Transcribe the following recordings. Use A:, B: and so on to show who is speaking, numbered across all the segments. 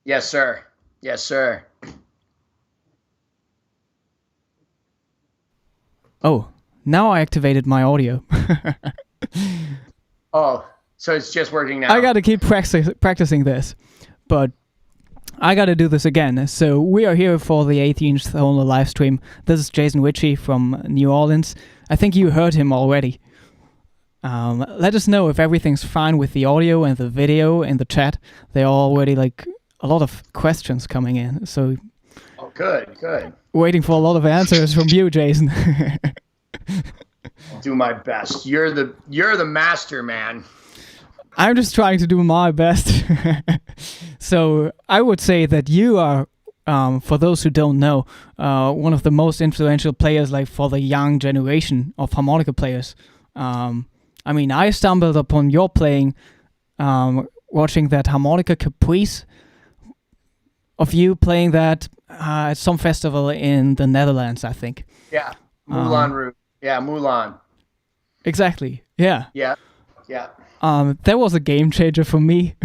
A: Yes, sir. Yes, sir.
B: Oh, now I activated my audio.
A: Oh, so it's just working
B: I
A: now.
B: gotta keep practicing this, but I gotta do this again. So we are here for the 18th Hohner live stream. This is Jason Ricci from New Orleans. I think you heard him already. Let us know if everything's fine with the audio and the video in the chat. There are already like a lot of questions coming in, so
A: Oh, good, good.
B: waiting for a lot of answers from you, Jason.
A: I'll do my best. You're the master, man.
B: I'm just trying to do my best. So I would say that you are, for those who don't know, one of the most influential players, like for the young generation of harmonica players. I mean, I stumbled upon your playing, watching that harmonica caprice of you playing that at some festival in the Netherlands, I think.
A: Yeah, Moulin Rouge. Yeah, Moulin.
B: Exactly. Yeah.
A: Yeah, yeah.
B: That was a game changer for me.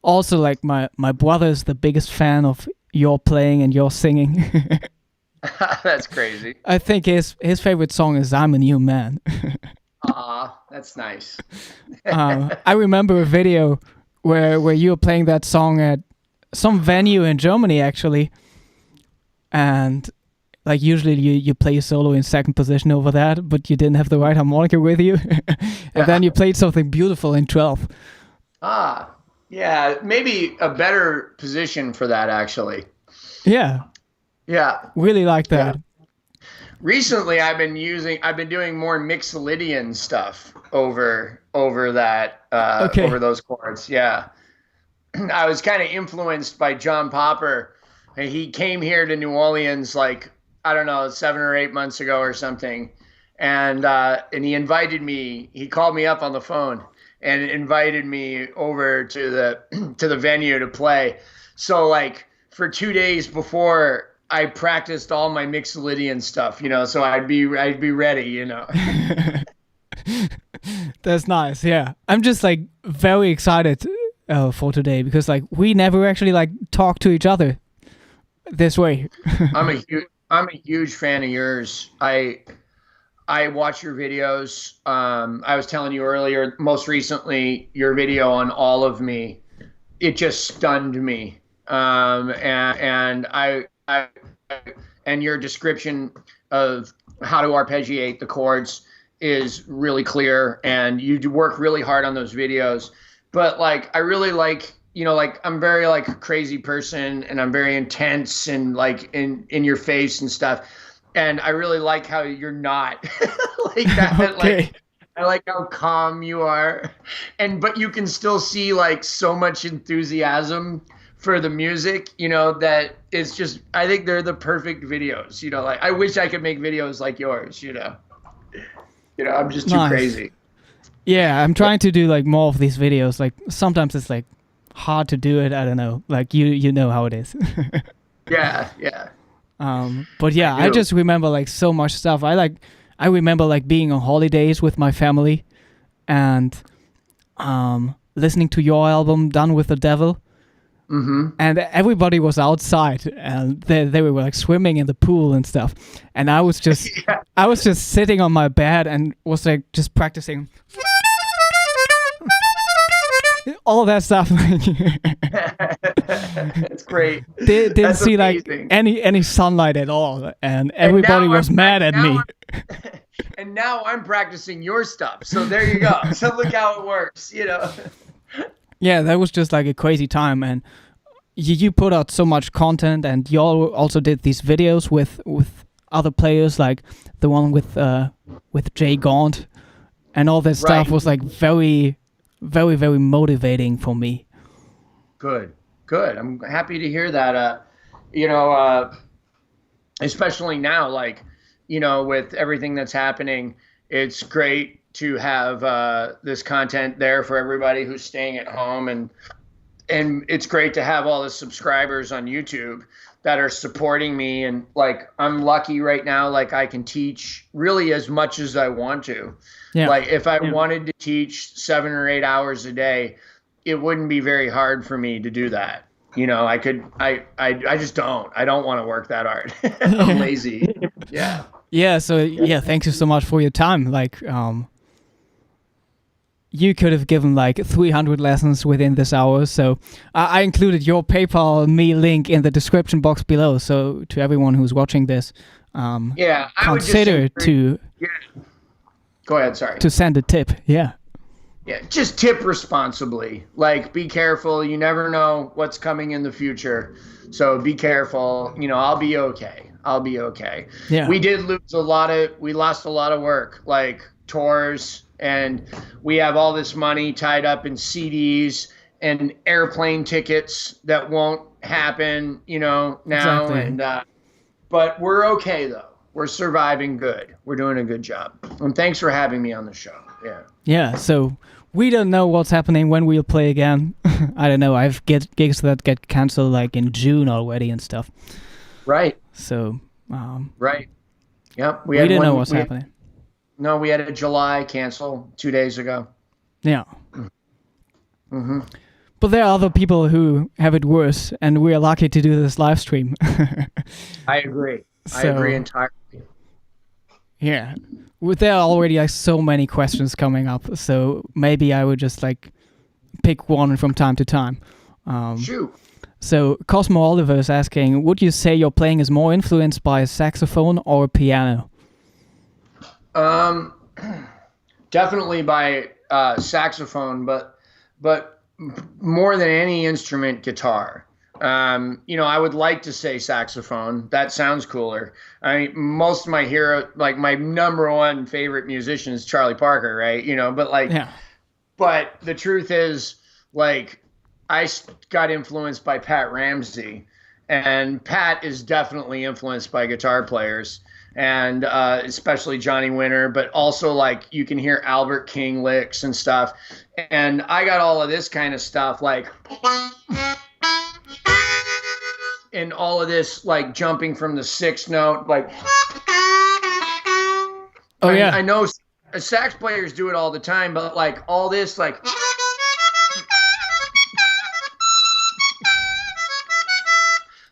B: Also, like my brother is the biggest fan of your playing and your singing.
A: That's crazy.
B: I think his favorite song is "I'm a New Man."
A: That's nice.
B: I remember a video where you were playing that song at some venue in Germany, actually, and like usually you play a solo in second position over that, but you didn't have the right harmonica with you, and then you played something beautiful in 12th.
A: Yeah, maybe a better position for that actually.
B: Yeah,
A: Yeah,
B: really like
A: yeah.
B: that.
A: Recently, I've been doing more Mixolydian stuff over that
B: Okay.
A: over those chords. Yeah, I was kind of influenced by John Popper. He came here to New Orleans like I don't know 7 or 8 months ago or something, and he invited me. He called me up on the phone and invited me over to the to the venue to play. So like for 2 days before, I practiced all my Mixolydian stuff, so I'd be ready,
B: That's nice. Yeah, I'm just like very excited for today because like we never actually like talk to each other this way.
A: I'm a huge fan of yours. I watch your videos. I was telling you earlier, most recently, your video on All of Me, it just stunned me. And and your description of how to arpeggiate the chords is really clear, and you do work really hard on those videos. But like, I really like, like I'm very like a crazy person, and I'm very intense and like in your face and stuff. And I really like how you're not like that.
B: Okay.
A: Like I like how calm you are, and but you can still see like so much enthusiasm for the music, that it's just I think they're the perfect videos. Like I wish I could make videos like yours. I'm just too
B: Nice.
A: crazy.
B: Yeah, I'm trying to do like more of these videos. Like sometimes it's like hard to do it. I don't know. Like you know how it is.
A: Yeah, yeah,
B: But
A: I
B: yeah, I
A: do.
B: just remember like so much stuff. I remember like being on holidays with my family and listening to your album "Done with the Devil,"
A: Mm-hmm.
B: and everybody was outside and they were like swimming in the pool and stuff, and
A: Yeah.
B: I was just sitting on my bed and was like just practicing all that stuff.
A: That's great.
B: Didn't
A: That's
B: see like
A: amazing.
B: any sunlight at all, and
A: And
B: everybody
A: now
B: was mad at me.
A: and now I'm practicing your stuff. So there you go. So look how it works.
B: Yeah, that was just like a crazy time, and you put out so much content, and you also did these videos with other players, like the one with Jay Gaunt, and all that stuff
A: Right.
B: was like very, very, very motivating for me.
A: Good. Good. I'm happy to hear that. You know, especially now, like, with everything that's happening, it's great to have this content there for everybody who's staying at home, and it's great to have all the subscribers on YouTube that are supporting me. And like, I'm lucky right now, like I can teach really as much as I want to.
B: Yeah,
A: Like if I wanted to teach 7 or 8 hours a day, it wouldn't be very hard for me to do that. I just don't. I don't want to work that hard. I'm lazy. Yeah.
B: Yeah. So thank you so much for your time. Like, you could have given like 300 lessons within this hour. So I included your PayPal me link in the description box below. So to everyone who's watching this,
A: I
B: consider to.
A: Yeah. Go ahead. Sorry.
B: To send a tip. Yeah.
A: Yeah, just tip responsibly. Like, be careful. You never know what's coming in the future. So be careful. I'll be okay. Yeah. We lost a lot of work, like tours, and we have all this money tied up in CDs and airplane tickets that won't happen, now. Exactly. And, but we're okay though. We're surviving good. We're doing a good job. And thanks for having me on the show. Yeah.
B: Yeah. So we don't know what's happening when we'll play again. I don't know. I've gigs that get canceled like in June already and stuff.
A: Right.
B: So.
A: Right. Yep.
B: We didn't know what's happening.
A: No, we had a July cancel 2 days ago.
B: Yeah. Mm-hmm. But there are other people who have it worse, and we are lucky to do this live stream.
A: I agree. I agree entirely.
B: Yeah. There are already like so many questions coming up, so maybe I would just like pick one from time to time.
A: Shoot.
B: So Cosmo Oliver is asking, would you say your playing is more influenced by a saxophone or a piano?
A: Definitely by saxophone, but more than any instrument, guitar. I would like to say saxophone. That sounds cooler. I mean, most of my like my number one favorite musician is Charlie Parker, right? But the truth is, like, I got influenced by Pat Ramsey, and Pat is definitely influenced by guitar players, and especially Johnny Winter, but also like you can hear Albert King licks and stuff. And I got all of this kind of stuff, like, and all of this like jumping from the sixth note, like.
B: Oh yeah.
A: I know sax players do it all the time, but like all this, like.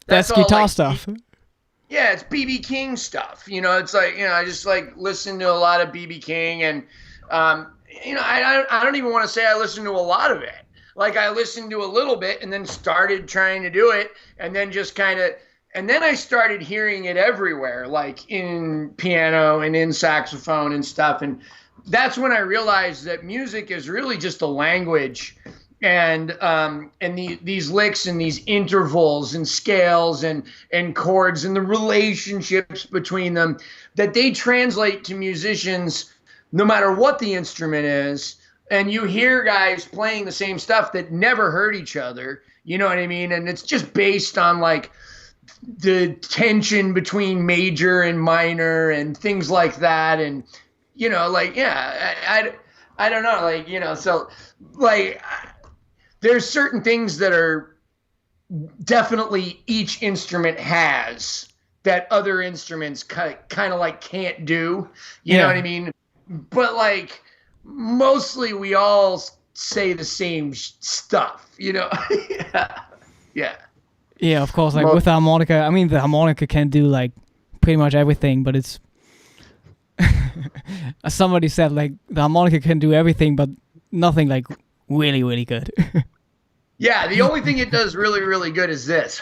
B: That's guitar like, stuff.
A: Yeah, it's B.B. King stuff. It's like, I just like listen to a lot of B.B. King, and I don't even want to say I listen to a lot of it. Like, I listened to a little bit and then started trying to do it, and then just kind of, and then I started hearing it everywhere, like in piano and in saxophone and stuff. And that's when I realized that music is really just a language. And these licks and these intervals and scales and chords and the relationships between them, that they translate to musicians no matter what the instrument is. And you hear guys playing the same stuff that never heard each other. You know what I mean? And it's just based on like the tension between major and minor and things like that. And, like, yeah, I don't know, like, so like, there's certain things that are definitely each instrument has that other instruments kind of like can't do. You know what I mean? But like mostly we all say the same stuff, Yeah.
B: Yeah, of course. Like with the harmonica, I mean, the harmonica can do like pretty much everything, but it's somebody said like the harmonica can do everything, but nothing like really, really good.
A: Yeah, the only thing it does really, really good is this.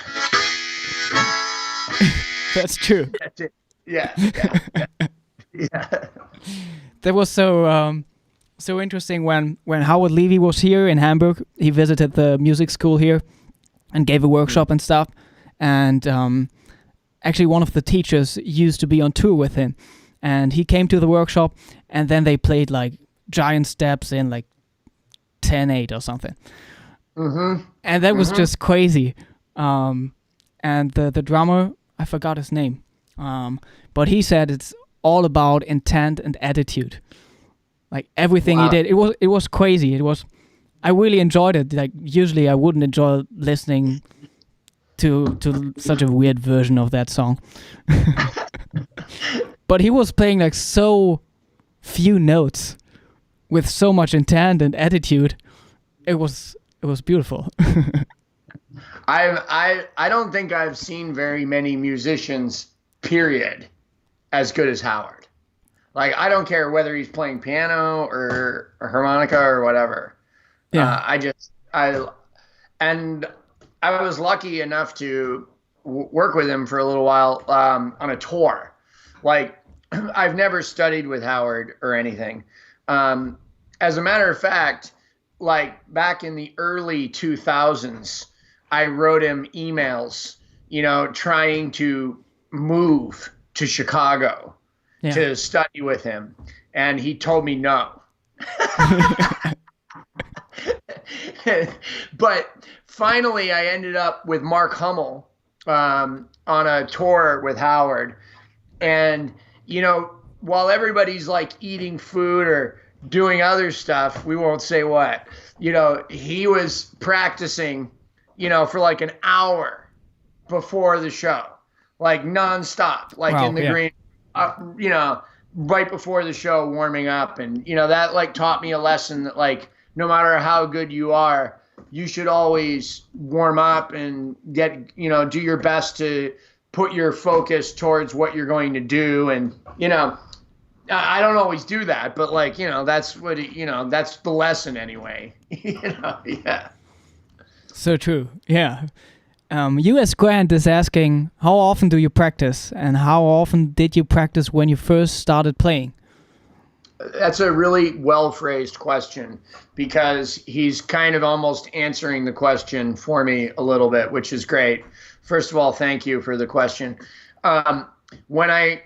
B: That's true.
A: That's it. Yeah.
B: That was so interesting when Howard Levy was here in Hamburg. He visited the music school here and gave a workshop and stuff. And actually, one of the teachers used to be on tour with him, and he came to the workshop, and then they played like giant steps in like 10/8 or something.
A: Mm-hmm.
B: And that was just crazy. And the drummer, I forgot his name, but he said it's all about intent and attitude. Like everything he did, it was crazy. I really enjoyed it. Like usually I wouldn't enjoy listening to such a weird version of that song. But he was playing like so few notes with so much intent and attitude. It was beautiful.
A: I don't think I've seen very many musicians, period, as good as Howard. Like, I don't care whether he's playing piano or harmonica or whatever.
B: Yeah.
A: And I was lucky enough to work with him for a little while on a tour. Like, I've never studied with Howard or anything. As a matter of fact, like back in the early 2000s, I wrote him emails, trying to move to Chicago to study with him. And he told me no. But finally, I ended up with Mark Hummel on a tour with Howard. And, while everybody's like eating food or doing other stuff, we won't say what, he was practicing, for like an hour before the show, like nonstop, like in the green, right before the show, warming up. And, that like taught me a lesson that like, no matter how good you are, you should always warm up and do your best to put your focus towards what you're going to do. And, I don't always do that, but like, that's what, that's the lesson anyway, yeah.
B: So true. Yeah. US Grant is asking, how often do you practice and how often did you practice when you first started playing?
A: That's a really well-phrased question because he's kind of almost answering the question for me a little bit, which is great. First of all, thank you for the question. When I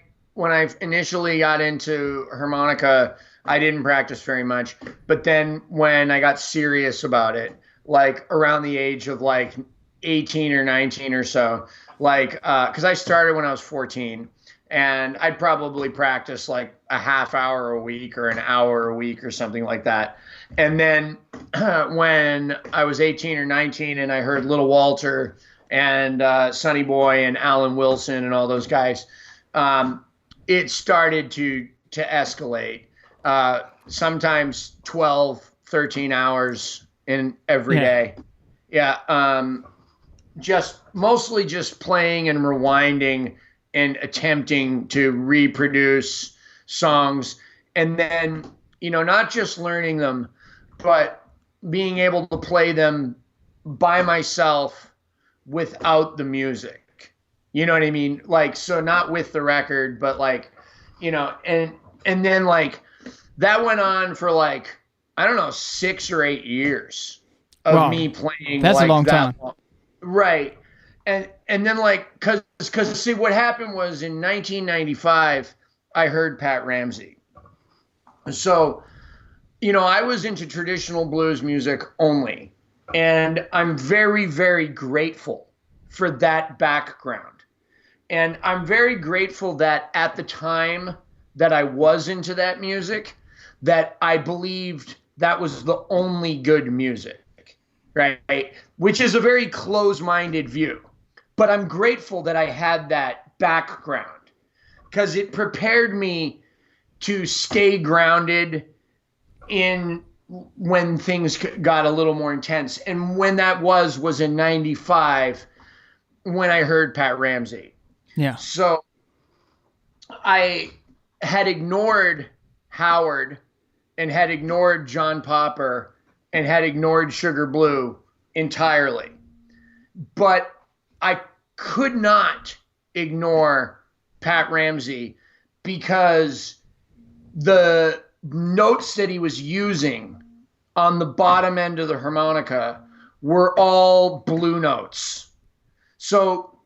A: initially got into harmonica, I didn't practice very much. But then when I got serious about it, like around the age of like 18 or 19 or so, like, because I started when I was 14. And I'd probably practice like a half hour a week or an hour a week or something like that. And then when I was 18 or 19 and I heard Little Walter and Sonny Boy and Alan Wilson and all those guys, it started to escalate. Sometimes 12, 13 hours in every day. Yeah. Mostly just playing and rewinding and attempting to reproduce songs, and then, not just learning them, but being able to play them by myself without the music. You know what I mean? Like, so not with the record, but like, and then like that went on for like, I don't know, 6 or 8 years of me playing.
B: That's
A: like
B: a long time.
A: Right. And then like, cause see what happened was in 1995, I heard Pat Ramsey. So, I was into traditional blues music only. And I'm very, very grateful for that background. And I'm very grateful that at the time that I was into that music, that I believed that was the only good music, right? Which is a very close-minded view. But I'm grateful that I had that background because it prepared me to stay grounded in when things got a little more intense. And when that was in 95 when I heard Pat Ramsey.
B: Yeah.
A: So I had ignored Howard and had ignored John Popper and had ignored Sugar Blue entirely. But I could not ignore Pat Ramsey because the notes that he was using on the bottom end of the harmonica were all blue notes. So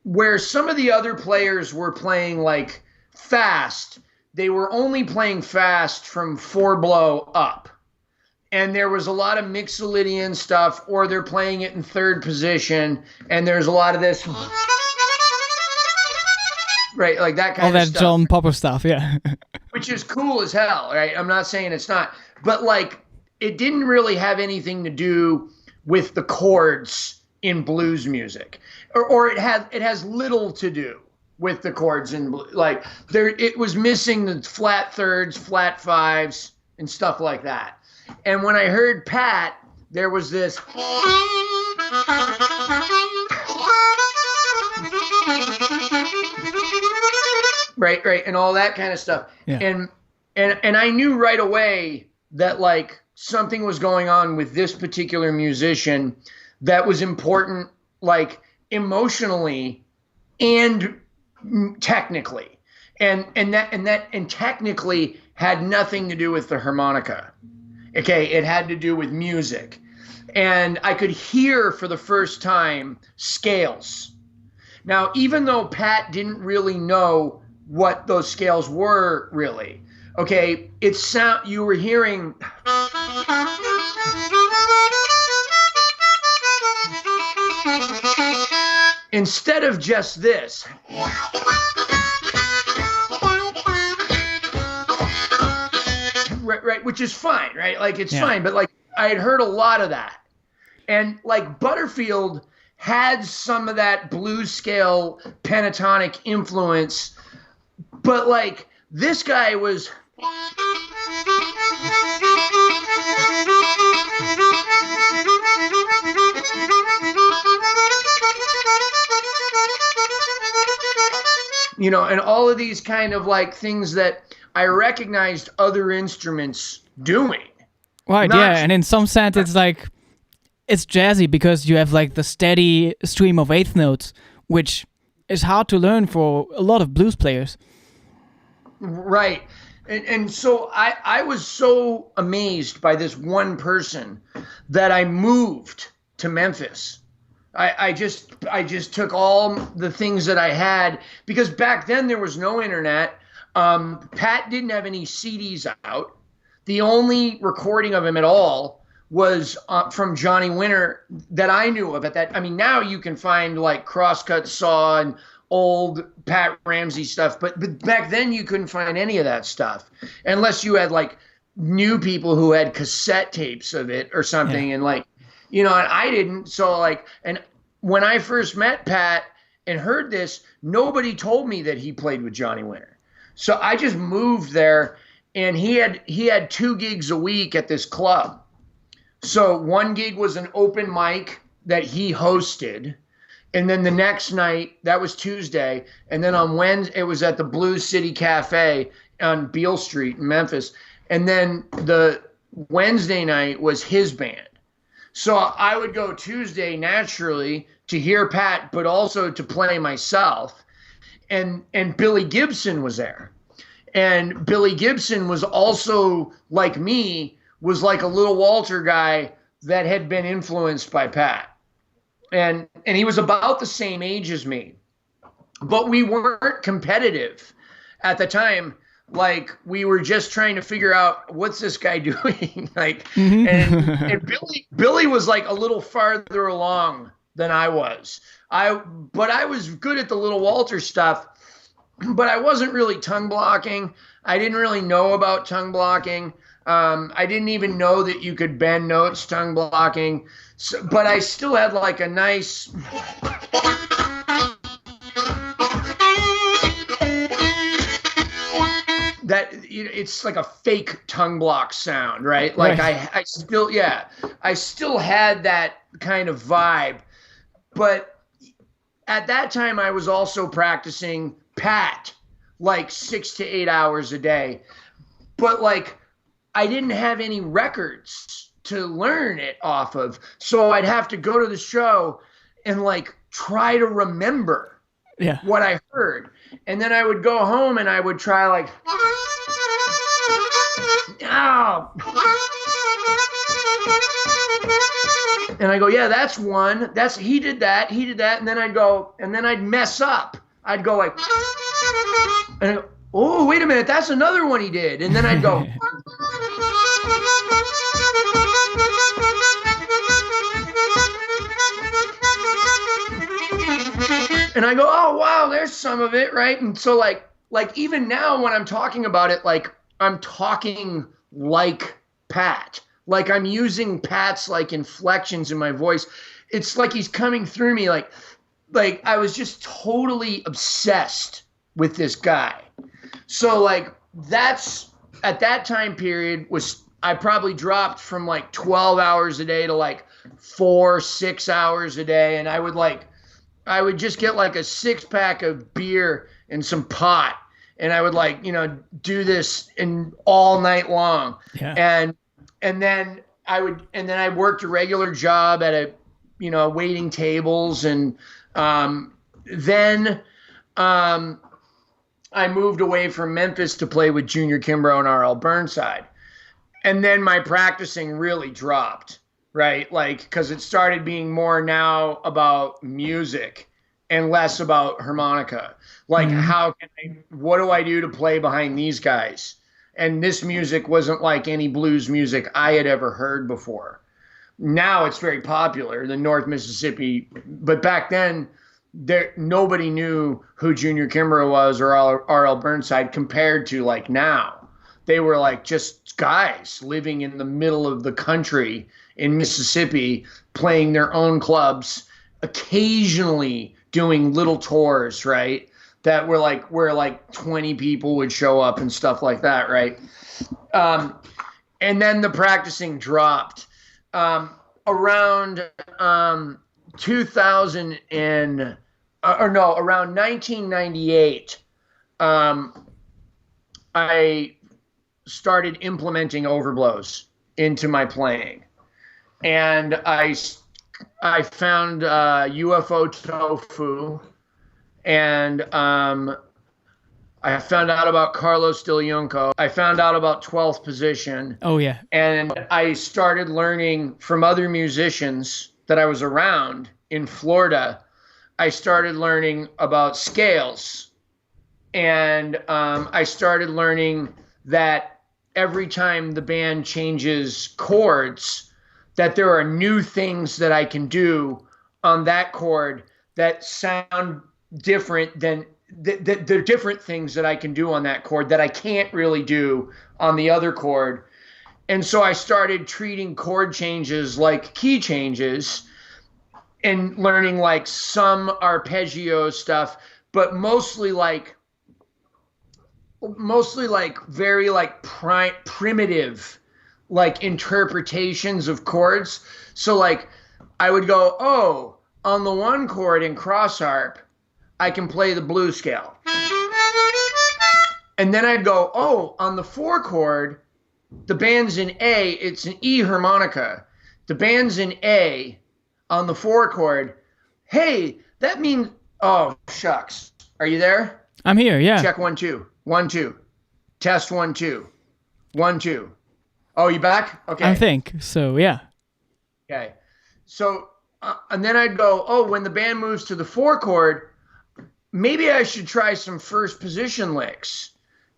A: where some of the other players were playing like fast, they were only playing fast from 4-blow up. And there was a lot of Mixolydian stuff, or they're playing it in third position, and there's a lot of this, right, like that kind of stuff.
B: All that John Popper stuff, yeah.
A: Which is cool as hell, right? I'm not saying it's not. But, like, it didn't really have anything to do with the chords in blues music. Or it has little to do with the chords in blues. Like, it was missing the flat thirds, flat fives, and stuff like that. And when I heard Pat, there was this, Right, and all that kind of stuff.
B: Yeah.
A: And I knew right away that like something was going on with this particular musician that was important, like emotionally and technically, and technically had nothing to do with the harmonica. Okay, it had to do with music, and I could hear for the first time scales. Now, even though Pat didn't really know what those scales were really, okay, it's sound you were hearing. Instead of just this. Right, which is fine, right? Like it's fine, but like I had heard a lot of that. And like Butterfield had some of that blues scale pentatonic influence, but like this guy was and all of these kind of like things that I recognized other instruments doing.
B: Right, yeah, and in some sense it's like it's jazzy because you have like the steady stream of eighth notes, which is hard to learn for a lot of blues players.
A: Right. And so I was so amazed by this one person that I moved to Memphis. I just took all the things that I had, because back then there was no internet. Pat didn't have any CDs out. The only recording of him at all was from Johnny Winter that I knew of at that. I mean, now you can find like Crosscut Saw and old Pat Ramsey stuff, but back then you couldn't find any of that stuff unless you had like new people who had cassette tapes of it or something. Yeah. And like, and I didn't. So like, and when I first met Pat and heard this, nobody told me that he played with Johnny Winter. So I just moved there, and he had 2 gigs a week at this club. So one gig was an open mic that he hosted. And then the next night, that was Tuesday. And then on Wednesday, it was at the Blues City Cafe on Beale Street in Memphis. And then the Wednesday night was his band. So I would go Tuesday naturally to hear Pat, but also to play myself. And Billy Gibson was there. And Billy Gibson was also, like me, was like a little Walter guy that had been influenced by Pat. And he was about the same age as me. But we weren't competitive at the time. Like, we were just trying to figure out, what's this guy doing? Like, and Billy was like a little farther along than I was. But I was good at the little Walter stuff, but I wasn't really tongue blocking. I didn't really know about tongue blocking. I didn't even know that you could bend notes tongue blocking. So, but I still had like a nice... that it's like a fake tongue block sound, right? Like right. I still had that kind of vibe. But at that time I was also practicing Pat like 6 to 8 hours a day. But like I didn't have any records to learn it off of. So I'd have to go to the show and like try to remember what I heard. And then I would go home and I would try like, and I go, yeah, that's one. He did that. And then I'd go, and then I'd mess up. I'd go like, and I go, oh, wait a minute, that's another one he did. And then I'd go, and I go, oh, wow, there's some of it, right? And so like even now when I'm talking about it, like I'm talking like Pat. Like I'm using Pat's like inflections in my voice. It's like he's coming through me. Like I was just totally obsessed with this guy. So like that's at that time period was I probably dropped from like 12 hours a day to like 4, 6 hours a day. And I would just get like a 6 pack of beer and some pot. And I would like, do this in all night long.
B: Yeah.
A: And then I worked a regular job at waiting tables. And then I moved away from Memphis to play with Junior Kimbrough and R.L. Burnside. And then my practicing really dropped, right? Like, because it started being more now about music and less about harmonica. Like, what do I do to play behind these guys? And this music wasn't like any blues music I had ever heard before. Now it's very popular, the North Mississippi. But back then, nobody knew who Junior Kimbrough was or R.L. Burnside compared to like now. They were like just guys living in the middle of the country in Mississippi, playing their own clubs, occasionally doing little tours, right? That were like where like 20 people would show up and stuff like that, right? And then the practicing dropped. Around 2000 around 1998, I started implementing overblows into my playing, and I found UFO tofu, and I found out about Carlos Dillionco. I found out about 12th position.
B: Oh yeah.
A: And I started learning from other musicians that I was around in Florida. I started learning about scales, and I started learning that every time the band changes chords, that there are new things that I can do on that chord that sound different than the different things that I can do on that chord that I can't really do on the other chord. And so I started treating chord changes like key changes and learning like some arpeggio stuff, but mostly like very like primitive like interpretations of chords. So like I would go, oh, on the one chord in cross harp, I can play the blues scale. And then I'd go, oh, on the 4 chord, the band's in A, it's an E harmonica. The band's in A on the 4 chord. Hey, that means, oh, shucks. Are you there?
B: I'm here, yeah.
A: Check 1, 2. 1, 2. Test 1, 2. 1, 2. Oh, you back? Okay.
B: I think so, yeah.
A: Okay. So, and then I'd go, oh, when the band moves to the 4 chord, maybe I should try some first position licks.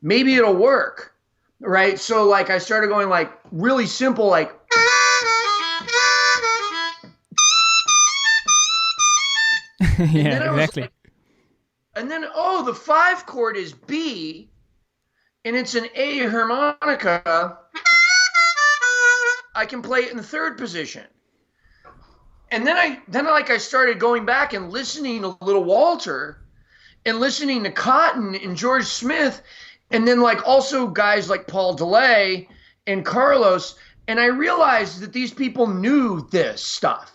A: Maybe it'll work, right? So, like, I started going, like, really simple, like...
B: Yeah, exactly.
A: And then, oh, the 5 chord is B, and it's an A harmonica. I can play it in the 3rd position. And then I started going back and listening to Little Walter and listening to Cotton and George Smith, and then like also guys like Paul DeLay and Carlos, and I realized that these people knew this stuff.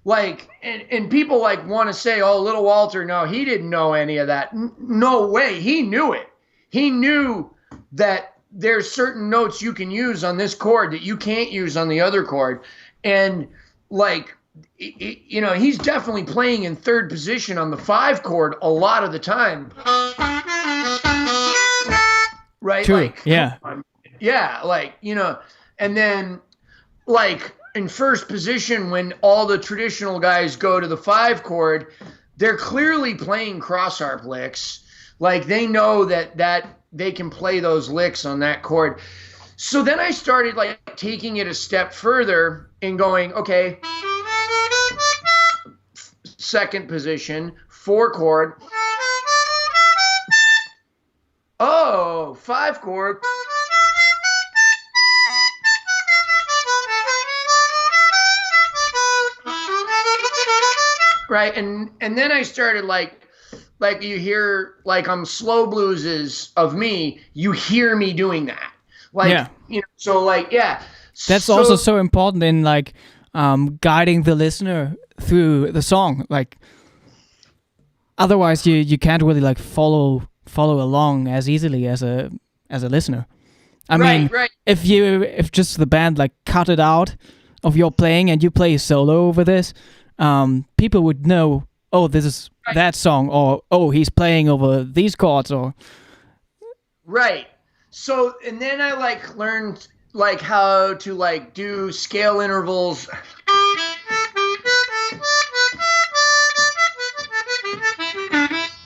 A: Like, and people like want to say, oh, Little Walter, no, he didn't know any of that. No way, he knew it. He knew that there's certain notes you can use on this chord that you can't use on the other chord. And like, you know, he's definitely playing in 3rd position on the 5 chord a lot of the time. Right?
B: True.
A: Like,
B: yeah.
A: Yeah, like, you know, and then like in 1st position when all the traditional guys go to the 5 chord, they're clearly playing cross harp licks. Like they know that they can play those licks on that chord. So then I started like taking it a step further and going, okay, 2nd position, 4 chord. Oh, 5 chord. Right, and then I started like you hear like on slow blueses of me, you hear me doing that. Like, so like, yeah.
B: That's also so important in like guiding the listener through the song. Like, otherwise you can't really like follow along as easily as a listener. I mean, if just the band like cut it out of your playing and you play solo over this, people would know, oh, this is that song, or oh, he's playing over these chords, or
A: right. So, and then I like learned like how to like do scale intervals.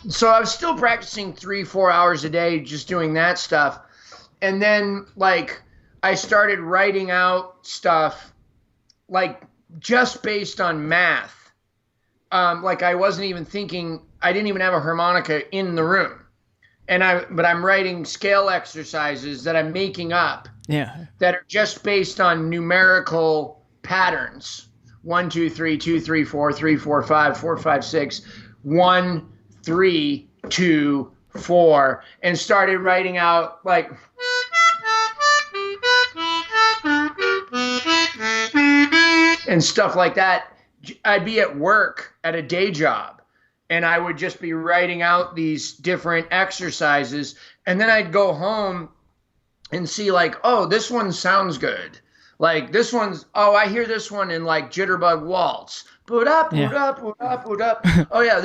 A: So I was still practicing 3-4 hours a day, just doing that stuff. And then like I started writing out stuff like just based on math. Like I wasn't even thinking, I didn't even have a harmonica in the room. But I'm writing scale exercises that I'm making up.
B: Yeah.
A: That are just based on numerical patterns. 1, 2, 3, 2, 3, 4, 3, 4, 5, 4, 5, 6, 1, 3, 2, 4, and started writing out like and stuff like that. I'd be at work at a day job and I would just be writing out these different exercises, and then I'd go home and see like, oh, this one sounds good. Like this one's, oh, I hear this one in like Jitterbug Waltz. Boot up, boot up, boot up, boot up. Oh yeah,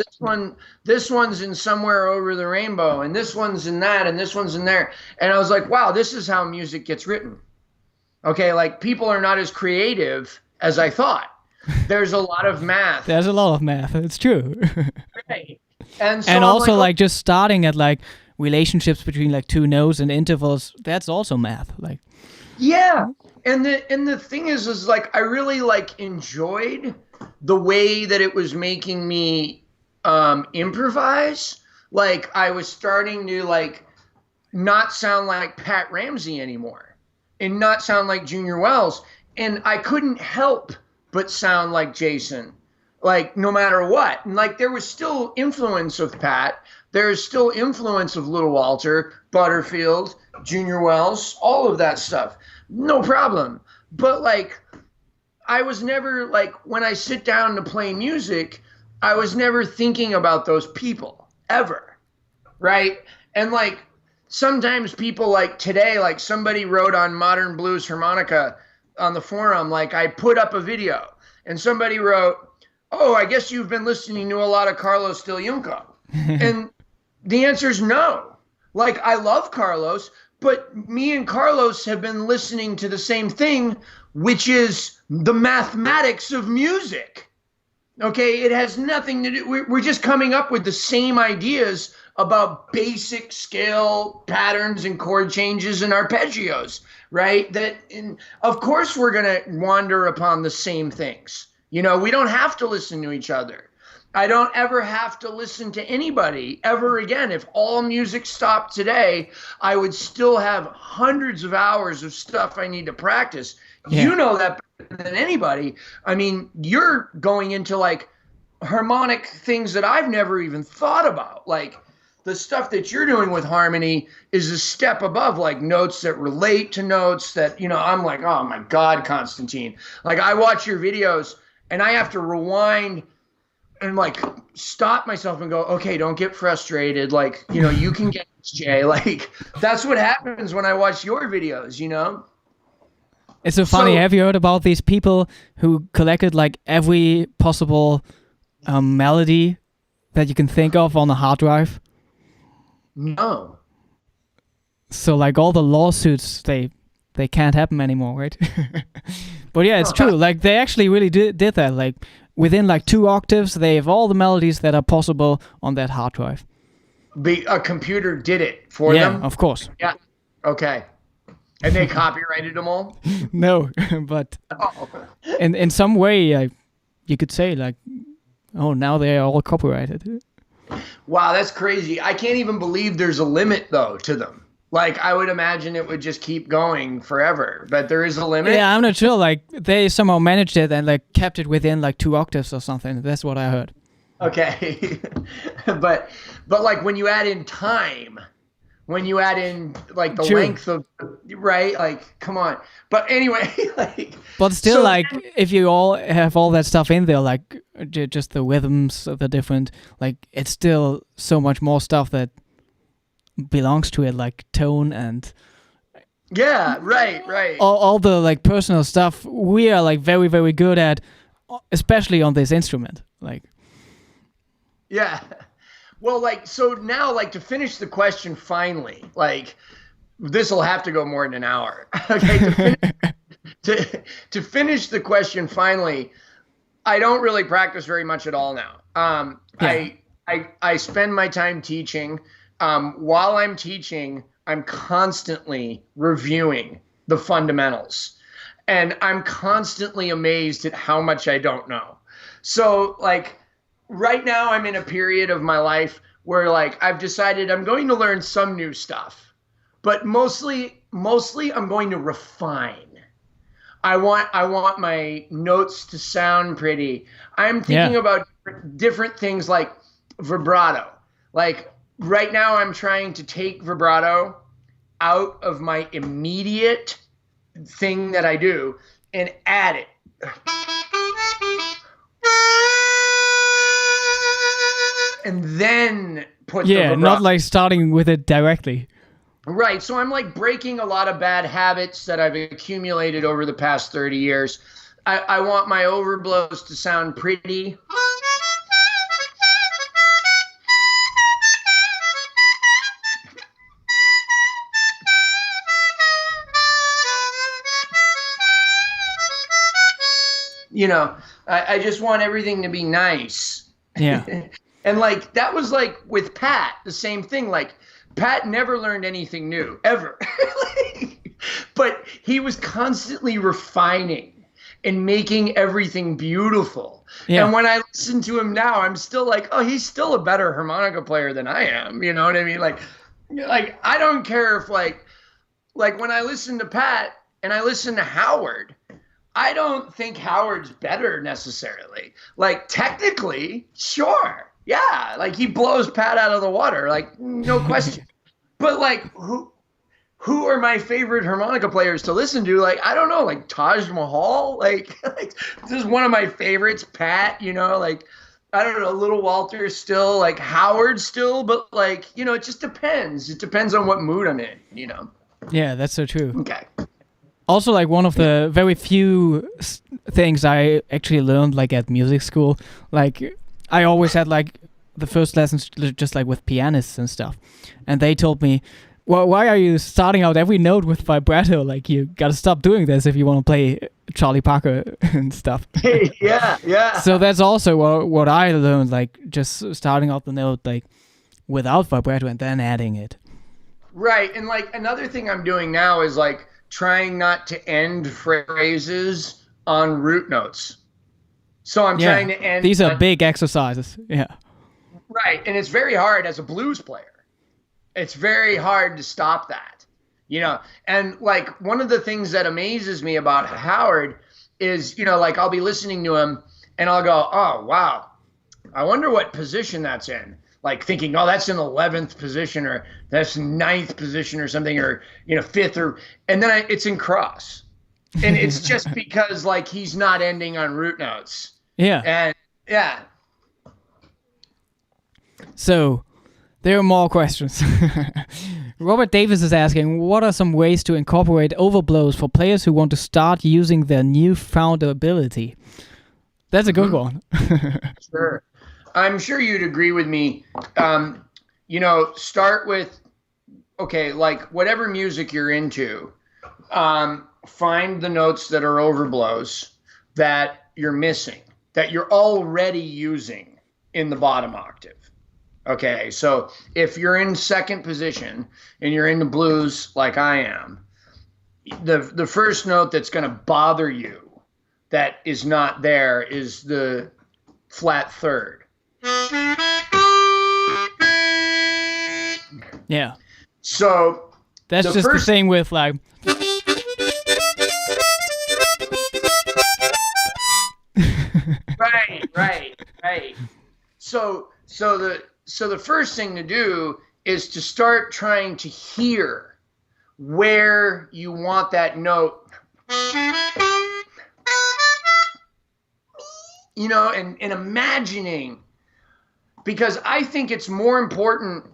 A: this one's in Somewhere Over the Rainbow, and this one's in that, and this one's in there. And I was like, wow, this is how music gets written. Okay, like people are not as creative as I thought. There's a lot of math.
B: There's a lot of math. It's true.
A: Right. And
B: also like just starting at like relationships between like two notes and intervals, that's also math. Like,
A: yeah. And the thing is like I really like enjoyed the way that it was making me improvise. Like I was starting to like not sound like Pat Ramsey anymore and not sound like Junior Wells, and I couldn't help but sound like Jason, like no matter what. And like there was still influence of Pat, there's still influence of Little Walter, Butterfield, Junior Wells, all of that stuff. No problem. But like I was never like, when I sit down to play music, I was never thinking about those people ever. Right. And like sometimes people like today, like somebody wrote on Modern Blues Harmonica on the forum, like I put up a video and somebody wrote, oh, I guess you've been listening to a lot of Carlos Del Junco. And the answer is no. Like I love Carlos, but me and Carlos have been listening to the same thing, which is the mathematics of music. Okay, it has nothing to do, we're just coming up with the same ideas about basic scale patterns and chord changes and arpeggios, right? Of course we're going to wander upon the same things. You know, we don't have to listen to each other. I don't ever have to listen to anybody ever again. If all music stopped today, I would still have hundreds of hours of stuff I need to practice. Yeah. You know that better than anybody. I mean, you're going into like harmonic things that I've never even thought about. Like the stuff that you're doing with harmony is a step above, like notes that relate to notes that, you know, I'm like, oh my God, Konstantin. Like I watch your videos and I have to rewind and like stop myself and go, okay, don't get frustrated. Like, you know, you can get this, Jay. Like that's what happens when I watch your videos, you know?
B: It's so funny. Have you heard about these people who collected like every possible melody that you can think of on a hard drive?
A: No.
B: So like all the lawsuits, they can't happen anymore, right? But yeah, it's true. Like they actually really did that. Like within like 2 octaves, they have all the melodies that are possible on that hard drive.
A: A computer did it for them?
B: Yeah, of course.
A: Yeah. Okay. And they copyrighted them all?
B: No, but in some way, you could say like, oh, now they are all copyrighted.
A: Wow, that's crazy. I can't even believe there's a limit though to them. Like I would imagine it would just keep going forever, but there is a limit.
B: Yeah, I'm not sure. Like they somehow managed it and like kept it within like 2 octaves or something. That's what I heard.
A: Okay, but like when you add in time, when you add in like the
B: True.
A: length of, right? Like, come on. But anyway, like,
B: But still,
A: so
B: like, if you all have all that stuff in there, like just the rhythms of the different, like, it's still so much more stuff that belongs to it, like tone and
A: yeah, right.
B: all the like personal stuff. We are like very, very good at, especially on this instrument. Like,
A: Yeah. Well, like, so now, like, to finish the question finally, like, this will have to go more than an hour. Okay. To finish the question finally, I don't really practice very much at all now.
B: Yeah.
A: I spend my time teaching. While I'm teaching, I'm constantly reviewing the fundamentals, and I'm constantly amazed at how much I don't know. So, like, right now I'm in a period of my life where, like, I've decided I'm going to learn some new stuff, but mostly I'm going to refine. I want my notes to sound pretty. I'm thinking about different things like vibrato. Like, right now I'm trying to take vibrato out of my immediate thing that I do and add it. And then put the vibrato.
B: Not like starting with it directly.
A: Right. So I'm like breaking a lot of bad habits that I've accumulated over the past 30 years. I want my overblows to sound pretty. You know, I just want everything to be nice.
B: Yeah.
A: And like, that was like with Pat, the same thing. Like, Pat never learned anything new, ever. But he was constantly refining and making everything beautiful. Yeah. And when I listen to him now, I'm still like, oh, he's still a better harmonica player than I am. You know what I mean? Like I don't care if like when I listen to Pat and I listen to Howard, I don't think Howard's better necessarily. Like, technically, sure. Yeah, like, he blows Pat out of the water, like, no question. But like, who are my favorite harmonica players to listen to? Like, I don't know, like Taj Mahal, like this is one of my favorites. Pat, you know, like, I don't know, Little Walter still, like Howard still, but like, you know, it just depends. It depends on what mood I'm in, you know.
B: Yeah, that's so true.
A: Okay.
B: Also, like, one of the very few things I actually learned, like, at music school, like, I always had, like, the first lessons just, like, with pianists and stuff. And they told me, well, why are you starting out every note with vibrato? Like, you gotta stop doing this if you want to play Charlie Parker and stuff.
A: Yeah.
B: So that's also what I learned, like, just starting out the note, like, without vibrato and then adding it.
A: Right. And, like, another thing I'm doing now is, like, trying not to end phrases on root notes. So I'm trying to end.
B: These are big exercises. Yeah.
A: Right. And it's very hard as a blues player. It's very hard to stop that, you know. And like, one of the things that amazes me about Howard is, you know, like, I'll be listening to him and I'll go, oh, wow, I wonder what position that's in. Like, thinking, oh, that's in 11th position, or that's 9th position or something, or, you know, 5th, or, and then it's in cross. And it's just because, like, he's not ending on root notes.
B: Yeah.
A: And yeah.
B: So there are more questions. Robert Davis is asking, what are some ways to incorporate overblows for players who want to start using their newfound ability? That's a good one.
A: Sure. I'm sure you'd agree with me. You know, start with, okay, like, whatever music you're into, find the notes that are overblows that you're missing, that you're already using in the bottom octave. Okay, so if you're in second position and you're in the blues like I am, the first note that's going to bother you that is not there is the flat third.
B: Yeah.
A: So
B: that's just the thing with, like,
A: right. So the first thing to do is to start trying to hear where you want that note, you know, and imagining, because I think it's more important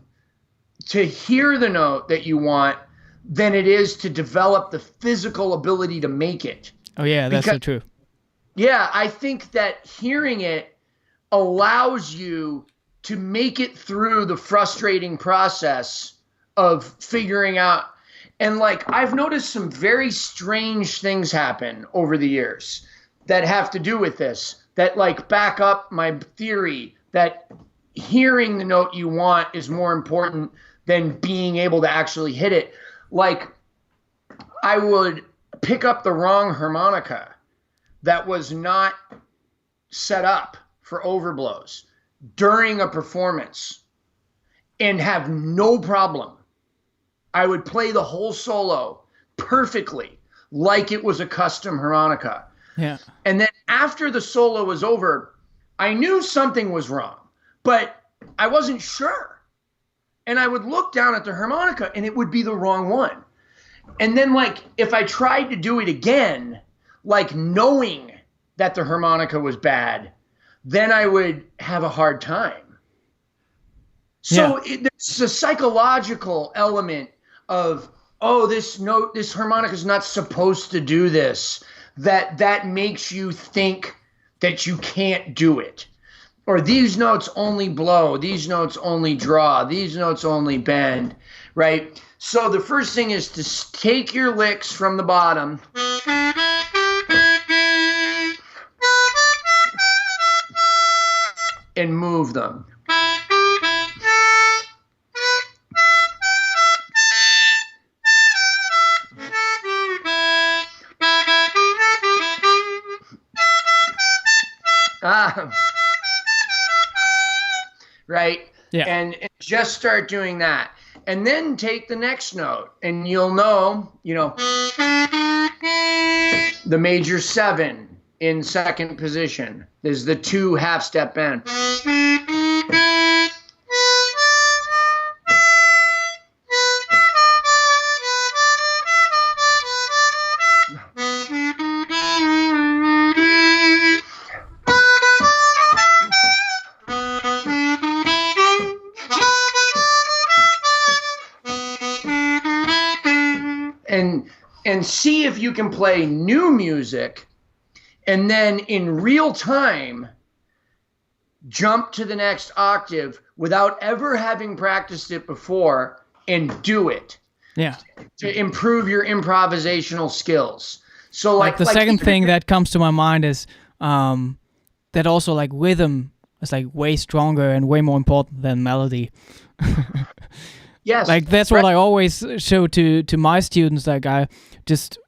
A: to hear the note that you want than it is to develop the physical ability to make it.
B: Oh yeah, that's so true.
A: Yeah, I think that hearing it allows you to make it through the frustrating process of figuring out. And like, I've noticed some very strange things happen over the years that have to do with this, that like back up my theory that hearing the note you want is more important than being able to actually hit it. Like, I would pick up the wrong harmonica that was not set up for overblows during a performance and have no problem. I would play the whole solo perfectly, like it was a custom harmonica.
B: Yeah.
A: And then after the solo was over, I knew something was wrong, but I wasn't sure. And I would look down at the harmonica and it would be the wrong one. And then like, if I tried to do it again, like knowing that the harmonica was bad, then I would have a hard time. So there's a psychological element of, oh, this note, this harmonica is not supposed to do this, that makes you think that you can't do it. Or these notes only blow, these notes only draw, these notes only bend, right? So the first thing is to take your licks from the bottom and move them. Right?
B: Yeah.
A: And just start doing that. And then take the next note and you'll know, the major 7 in second position is the 2 half-step bend. And see if you can play new music and then in real time jump to the next octave without ever having practiced it before and do it.
B: Yeah.
A: To improve your improvisational skills. So
B: like the second thing that comes to my mind is that also like rhythm is like way stronger and way more important than melody.
A: Yes.
B: Like that's what I always show to my students. Like I just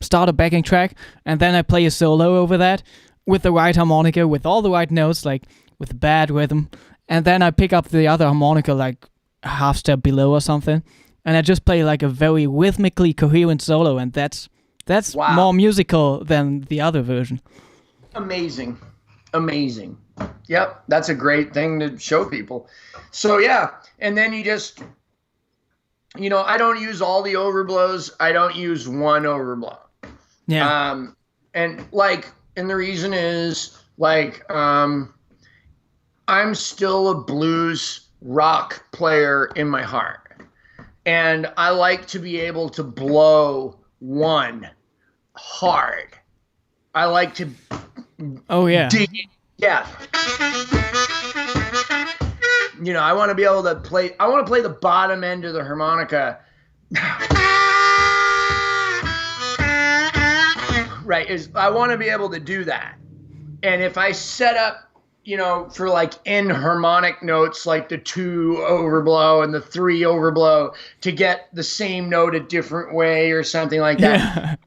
B: start a backing track and then I play a solo over that with the right harmonica, with all the right notes, like with bad rhythm. And then I pick up the other harmonica like a half step below or something. And I just play like a very rhythmically coherent solo. And that's
A: wow.
B: More musical than the other version.
A: Amazing. Yep. That's a great thing to show people. So yeah. And then you just, I don't use all the overblows. I don't use one overblow.
B: Yeah.
A: And the reason is I'm still a blues rock player in my heart. And I like to be able to blow one hard. I like to dig in. Yeah. I want to be able to play. I want to play the bottom end of the harmonica. Right. I want to be able to do that. And if I set up, for like N harmonic notes, like the 2 overblow and the 3 overblow to get the same note a different way or something like that.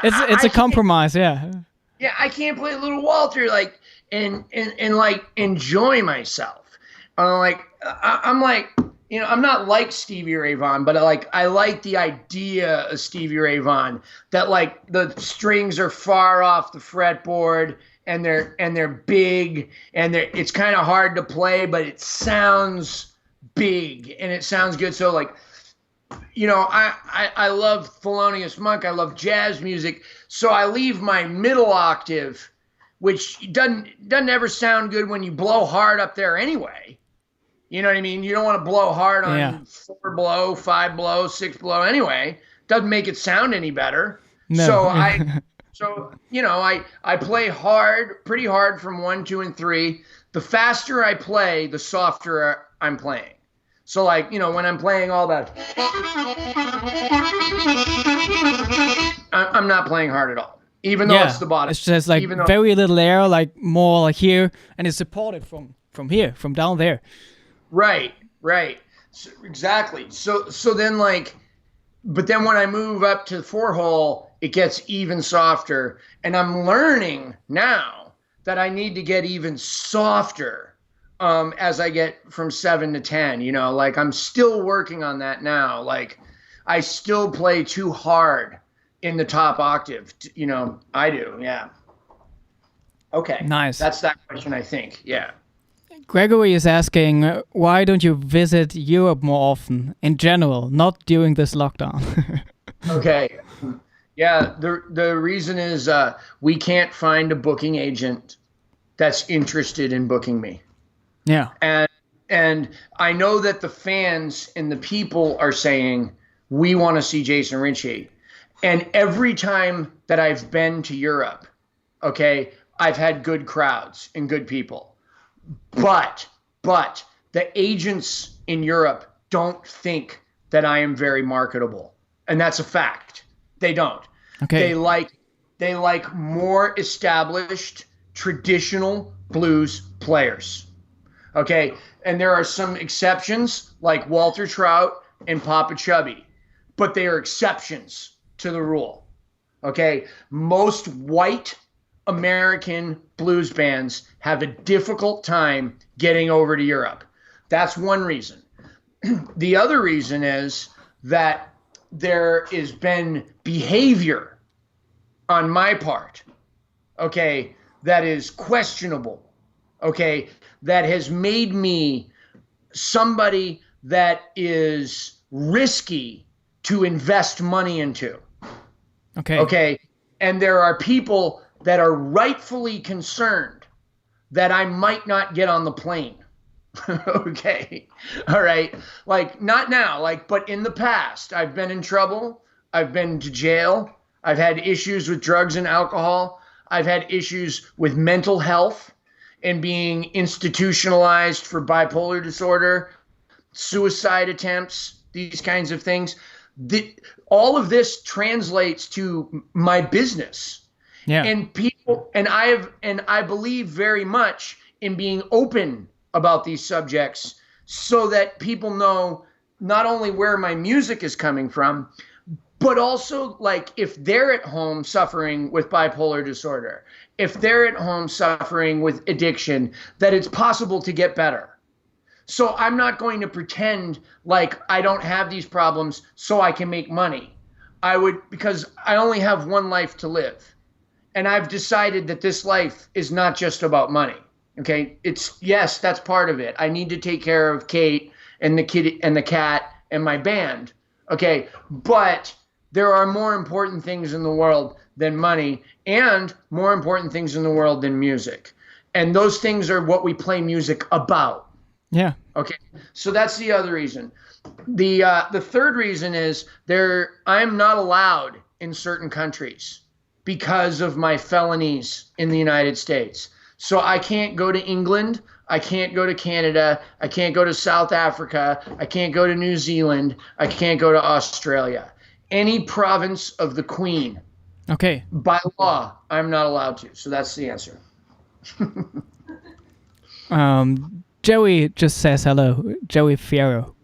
B: Yeah. It's a compromise. Yeah.
A: Yeah. I can't play Little Walter and enjoy myself. I'm not like Stevie Ray Vaughan, but I like the idea of Stevie Ray Vaughan that like the strings are far off the fretboard and they're big and it's kind of hard to play, but it sounds big and it sounds good. So like, you know, I love Thelonious Monk. I love jazz music. So I leave my middle octave, which doesn't ever sound good when you blow hard up there anyway. You know what I mean? You don't want to blow hard on 4 blow, 5 blow, 6 blow anyway. Doesn't make it sound any better.
B: No.
A: So you know, I play hard, pretty hard from 1, 2, and 3. The faster I play, the softer I'm playing. So like, you know, when I'm playing all that, I'm not playing hard at all, even though it's the bottom.
B: It's just like very little air, like more like here, and it's supported from here, from down there.
A: Right. So, exactly. So then like, but then when I move up to the 4-hole, it gets even softer, and I'm learning now that I need to get even softer as I get from 7 to 10, you know, like I'm still working on that now. Like I still play too hard in the top octave, you know, I do. Yeah. Okay.
B: Nice.
A: That's that question, I think. Yeah.
B: Gregory is asking, why don't you visit Europe more often in general, not during this lockdown?
A: Okay. Yeah. The reason is we can't find a booking agent that's interested in booking me.
B: Yeah.
A: And I know that the fans and the people are saying, we want to see Jason Ricci. And every time that I've been to Europe, okay, I've had good crowds and good people. But the agents in Europe don't think that I am very marketable. And that's a fact. They don't.
B: Okay.
A: They like more established, traditional blues players. Okay, and there are some exceptions like Walter Trout and Papa Chubby, but they are exceptions to the rule. Okay, most white American blues bands have a difficult time getting over to Europe. That's one reason. The other reason is that there has been behavior on my part, okay, that is questionable, okay, that has made me somebody that is risky to invest money into. Okay. And there are people that are rightfully concerned that I might not get on the plane. Okay. All right. Like not now, like, but in the past, I've been in trouble. I've been to jail. I've had issues with drugs and alcohol. I've had issues with mental health and being institutionalized for bipolar disorder, suicide attempts, these kinds of things. All of this translates to my business.
B: Yeah.
A: And people, and I believe very much in being open about these subjects so that people know not only where my music is coming from, but also like if they're at home suffering with bipolar disorder, if they're at home suffering with addiction, that it's possible to get better. So I'm not going to pretend like I don't have these problems so I can make money. Because I only have one life to live. And I've decided that this life is not just about money. Okay. Yes, that's part of it. I need to take care of Kate and the kid and the cat and my band. Okay. But there are more important things in the world than money and more important things in the world than music. And those things are what we play music about.
B: Yeah.
A: Okay. So that's the other reason. The third reason is I'm not allowed in certain countries because of my felonies in the United States. So I can't go to England. I can't go to Canada. I can't go to South Africa. I can't go to New Zealand. I can't go to Australia. Any province of the Queen.
B: Okay.
A: By law, I'm not allowed to. So that's the answer.
B: Joey just says hello. Joey Fierro.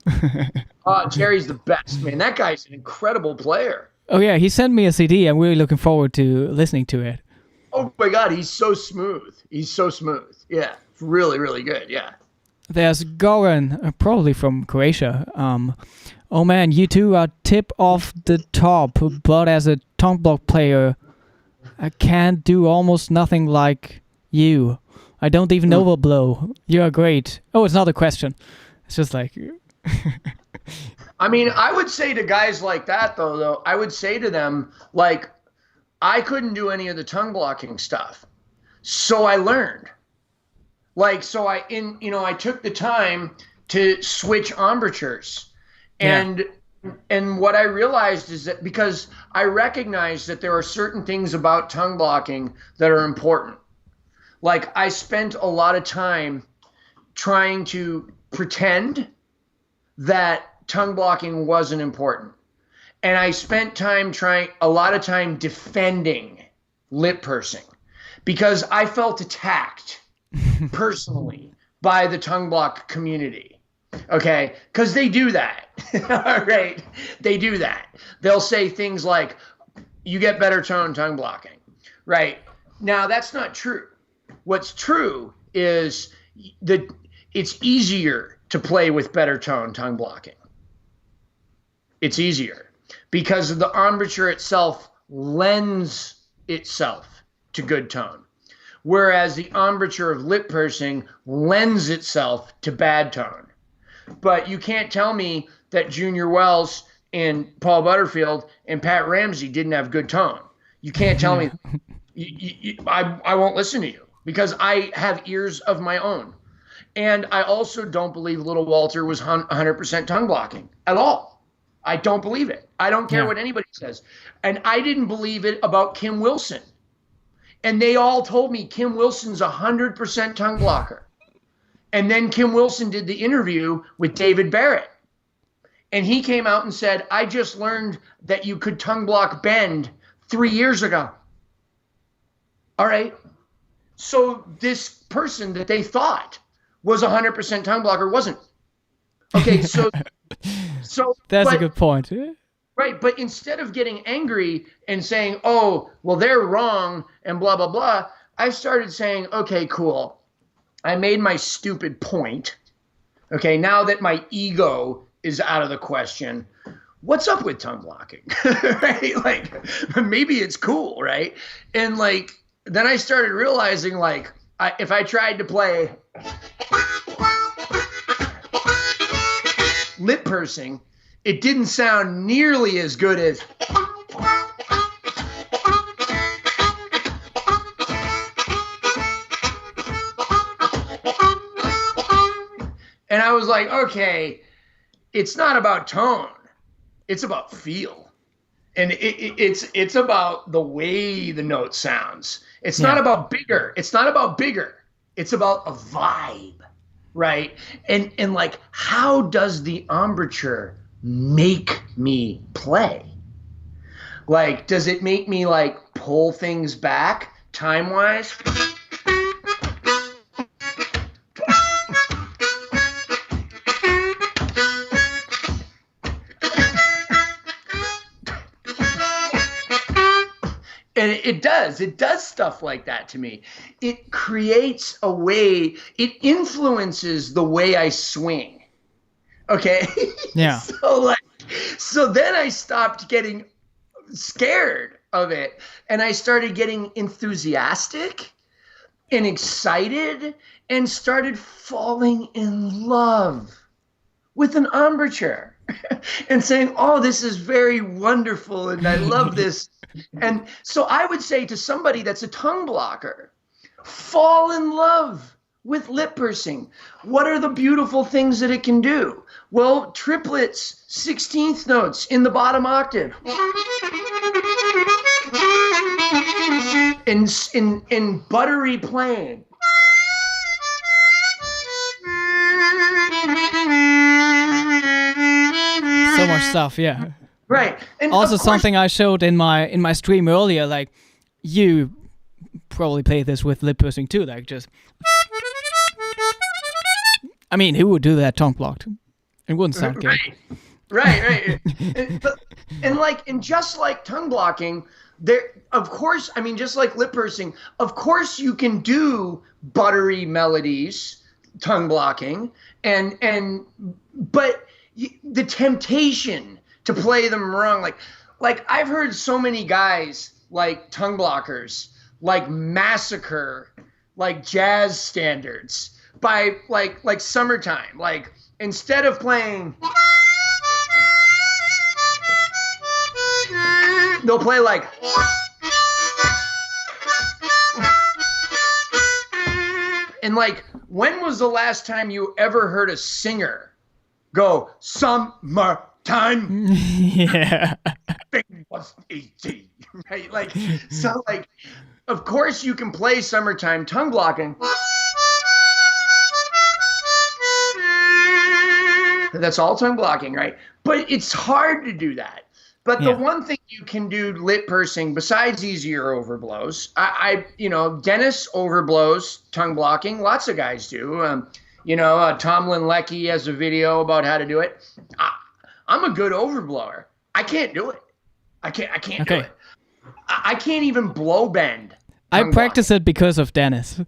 A: Jerry's the best, man. That guy's an incredible player.
B: Oh, yeah. He sent me a CD. I'm really looking forward to listening to it.
A: Oh, my God. He's so smooth. He's so smooth. Yeah. Really, really good. Yeah.
B: There's Goran, probably from Croatia. Oh, man, you two are tip off the top, but as a tongue block player, I can't do almost nothing like you. I don't even overblow. You are great. Oh, it's not a question. It's just like,
A: I mean, I would say to guys like that though, I would say to them like, I couldn't do any of the tongue blocking stuff, so I learned. Like, so I took the time to switch embouchures, and what I realized is that because I recognized that there are certain things about tongue blocking that are important. Like, I spent a lot of time trying to pretend that tongue blocking wasn't important. And I spent a lot of time defending lip pursing because I felt attacked personally by the tongue block community. Okay, because they do that. All right, they do that. They'll say things like, "You get better tone tongue blocking." Right now, that's not true. What's true is that it's easier to play with better tone tongue blocking. It's easier because the embouchure itself lends itself to good tone, whereas the embouchure of lip pursing lends itself to bad tone. But you can't tell me that Junior Wells and Paul Butterfield and Pat Ramsey didn't have good tone. You can't tell me. I won't listen to you because I have ears of my own. And I also don't believe Little Walter was 100% tongue blocking at all. I don't believe it. I don't care what anybody says. And I didn't believe it about Kim Wilson. And they all told me Kim Wilson's 100% tongue blocker. And then Kim Wilson did the interview with David Barrett. And he came out and said, "I just learned that you could tongue block bend 3 years ago." All right. So this person that they thought was 100% tongue blocker wasn't. Okay, so
B: that's a good point.
A: Right, but instead of getting angry and saying, "Oh, well, they're wrong," and blah, blah, blah, I started saying, "Okay, cool. I made my stupid point. Okay, now that my ego is out of the question, what's up with tongue blocking?" Right? Like, maybe it's cool, right? And like, then I started realizing, like, if I tried to play lip pursing, it didn't sound nearly as good as. And I was like, okay, it's not about tone. It's about feel. And it's about the way the note sounds. It's not about bigger. It's not about bigger. It's about a vibe, right? And like, how does the embouchure make me play? Like, does it make me like pull things back time-wise? And it does stuff like that to me. It creates a way, it influences the way I swing. Okay?
B: Yeah.
A: So then I stopped getting scared of it and I started getting enthusiastic and excited and started falling in love with an embouchure and saying, "Oh, this is very wonderful and I love this." And so I would say to somebody that's a tongue blocker, fall in love with lip pursing. What are the beautiful things that it can do? Well, triplets, 16th notes in the bottom octave. In buttery playing.
B: So much stuff, yeah.
A: Right. And
B: also something I showed in my stream earlier, like, you probably play this with lip pursing too, like just, I mean, who would do that tongue blocked? It wouldn't sound good.
A: Right. and just like tongue blocking, there, of course, I mean, just like lip pursing, of course you can do buttery melodies, tongue blocking, but the temptation to play them wrong, like I've heard so many guys like tongue blockers, like massacre, like jazz standards, by like Summertime. Like instead of playing, they'll play like, and like, when was the last time you ever heard a singer go Summertime?
B: Yeah.
A: Thing was easy, right? Like, so like, of course you can play Summertime tongue blocking. That's all tongue blocking, right? But it's hard to do that. But the one thing you can do lip pursing besides easier overblows, Dennis overblows tongue blocking. Lots of guys do. Tomlin Leckie has a video about how to do it. I'm a good overblower. I can't do it. I can't do it. I can't even blow bend.
B: I practice it because of Dennis.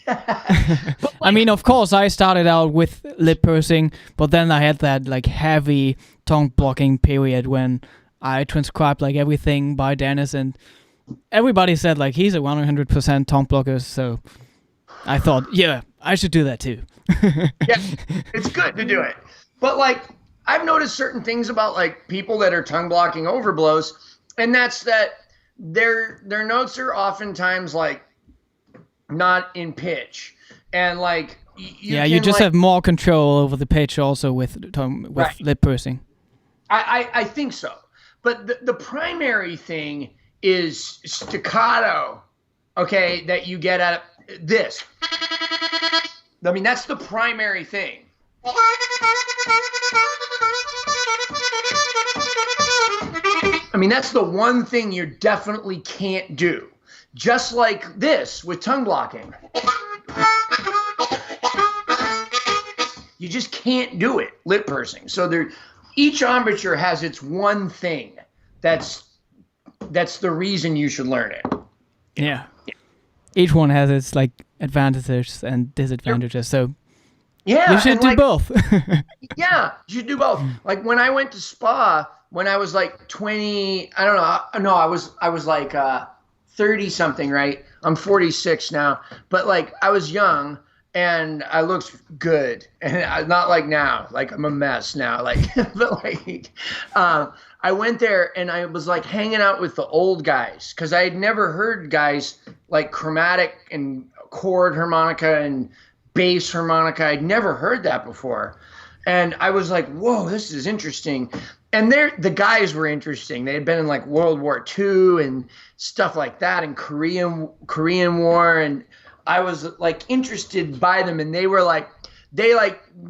B: I mean, of course, I started out with lip pursing, but then I had that like heavy tongue blocking period when I transcribed like everything by Dennis, and everybody said like he's a 100% tongue blocker. So I thought, yeah, I should do that too.
A: Yeah, it's good to do it. But like, I've noticed certain things about like people that are tongue blocking overblows, and that's that their notes are oftentimes like not in pitch, and like
B: you just have more control over the pitch also with lip pursing.
A: I think so, but the primary thing is staccato, okay, that you get at this. I mean, that's the primary thing. I mean, that's the one thing you definitely can't do. Just like this with tongue blocking. You just can't do it, lip pursing. So each embouchure has its one thing that's the reason you should learn it.
B: Yeah. Each one has its like advantages and disadvantages. So
A: yeah,
B: you should do both.
A: Yeah, you should do both. Like when I went to spa when I was like 20, I don't know. No, I was like 30 something, right? I'm 46 now, but like I was young and I looked good, and not like now, like I'm a mess now, like, but like, I went there and I was like hanging out with the old guys because I had never heard guys like chromatic and chord harmonica and bass harmonica. I'd never heard that before. And I was like, whoa, this is interesting. And the guys were interesting. They had been in like World War II and stuff like that, and Korean War. And I was like interested by them. And they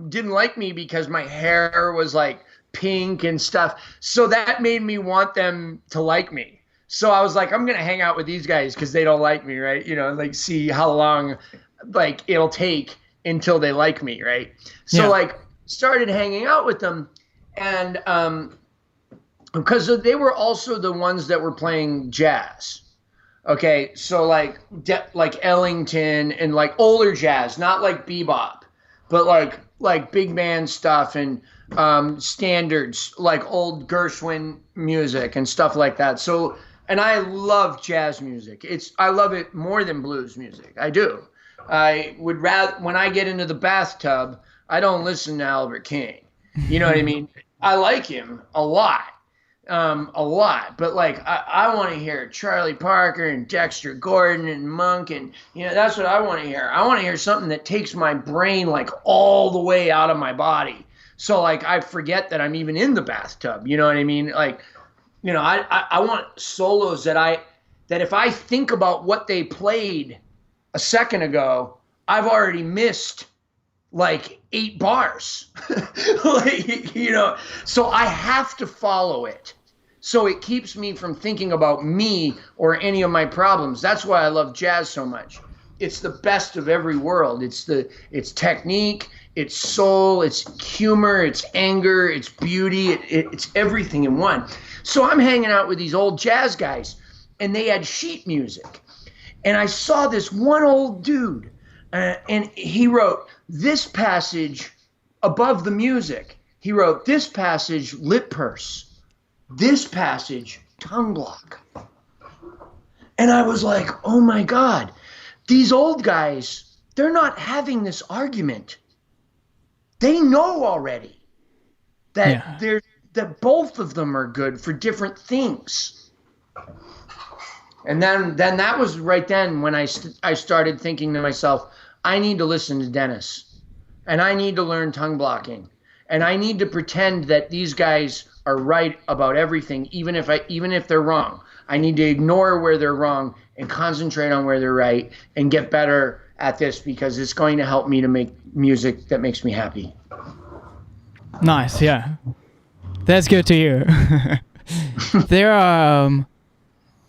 A: didn't like me because my hair was like pink and stuff. So that made me want them to like me. So I was like, I'm going to hang out with these guys because they don't like me, right? Like see how long like it'll take until they like me, right? So like started hanging out with them. And because they were also the ones that were playing jazz. Okay, so like Ellington and like older jazz, not like bebop, but like big band stuff and standards, like old Gershwin music and stuff like that. So, and I love jazz music. I love it more than blues music. I do. I would rather, when I get into the bathtub, I don't listen to Albert King. You know what I mean? I like him a lot, but like I want to hear Charlie Parker and Dexter Gordon and Monk, and that's what I want to hear. I want to hear something that takes my brain like all the way out of my body, so like I forget that I'm even in the bathtub. You know what I mean? Like, I want solos that if I think about what they played a second ago, I've already missed like 8 bars, so I have to follow it. So it keeps me from thinking about me or any of my problems. That's why I love jazz so much. It's the best of every world. It's technique, it's soul, it's humor, it's anger, it's beauty, it's everything in one. So I'm hanging out with these old jazz guys, and they had sheet music. And I saw this one old dude, and he wrote this passage above the music. He wrote this passage lip purse, this passage tongue block. And I was like, oh my God, these old guys they're not having this argument. They know already that that both of them are good for different things. And then that was right then when I started thinking to myself, I need to listen to Dennis, and I need to learn tongue blocking, and I need to pretend that these guys are right about everything, even if they're wrong. I need to ignore where they're wrong and concentrate on where they're right and get better at this, because it's going to help me to make music that makes me happy.
B: Nice, yeah. That's good to hear. There are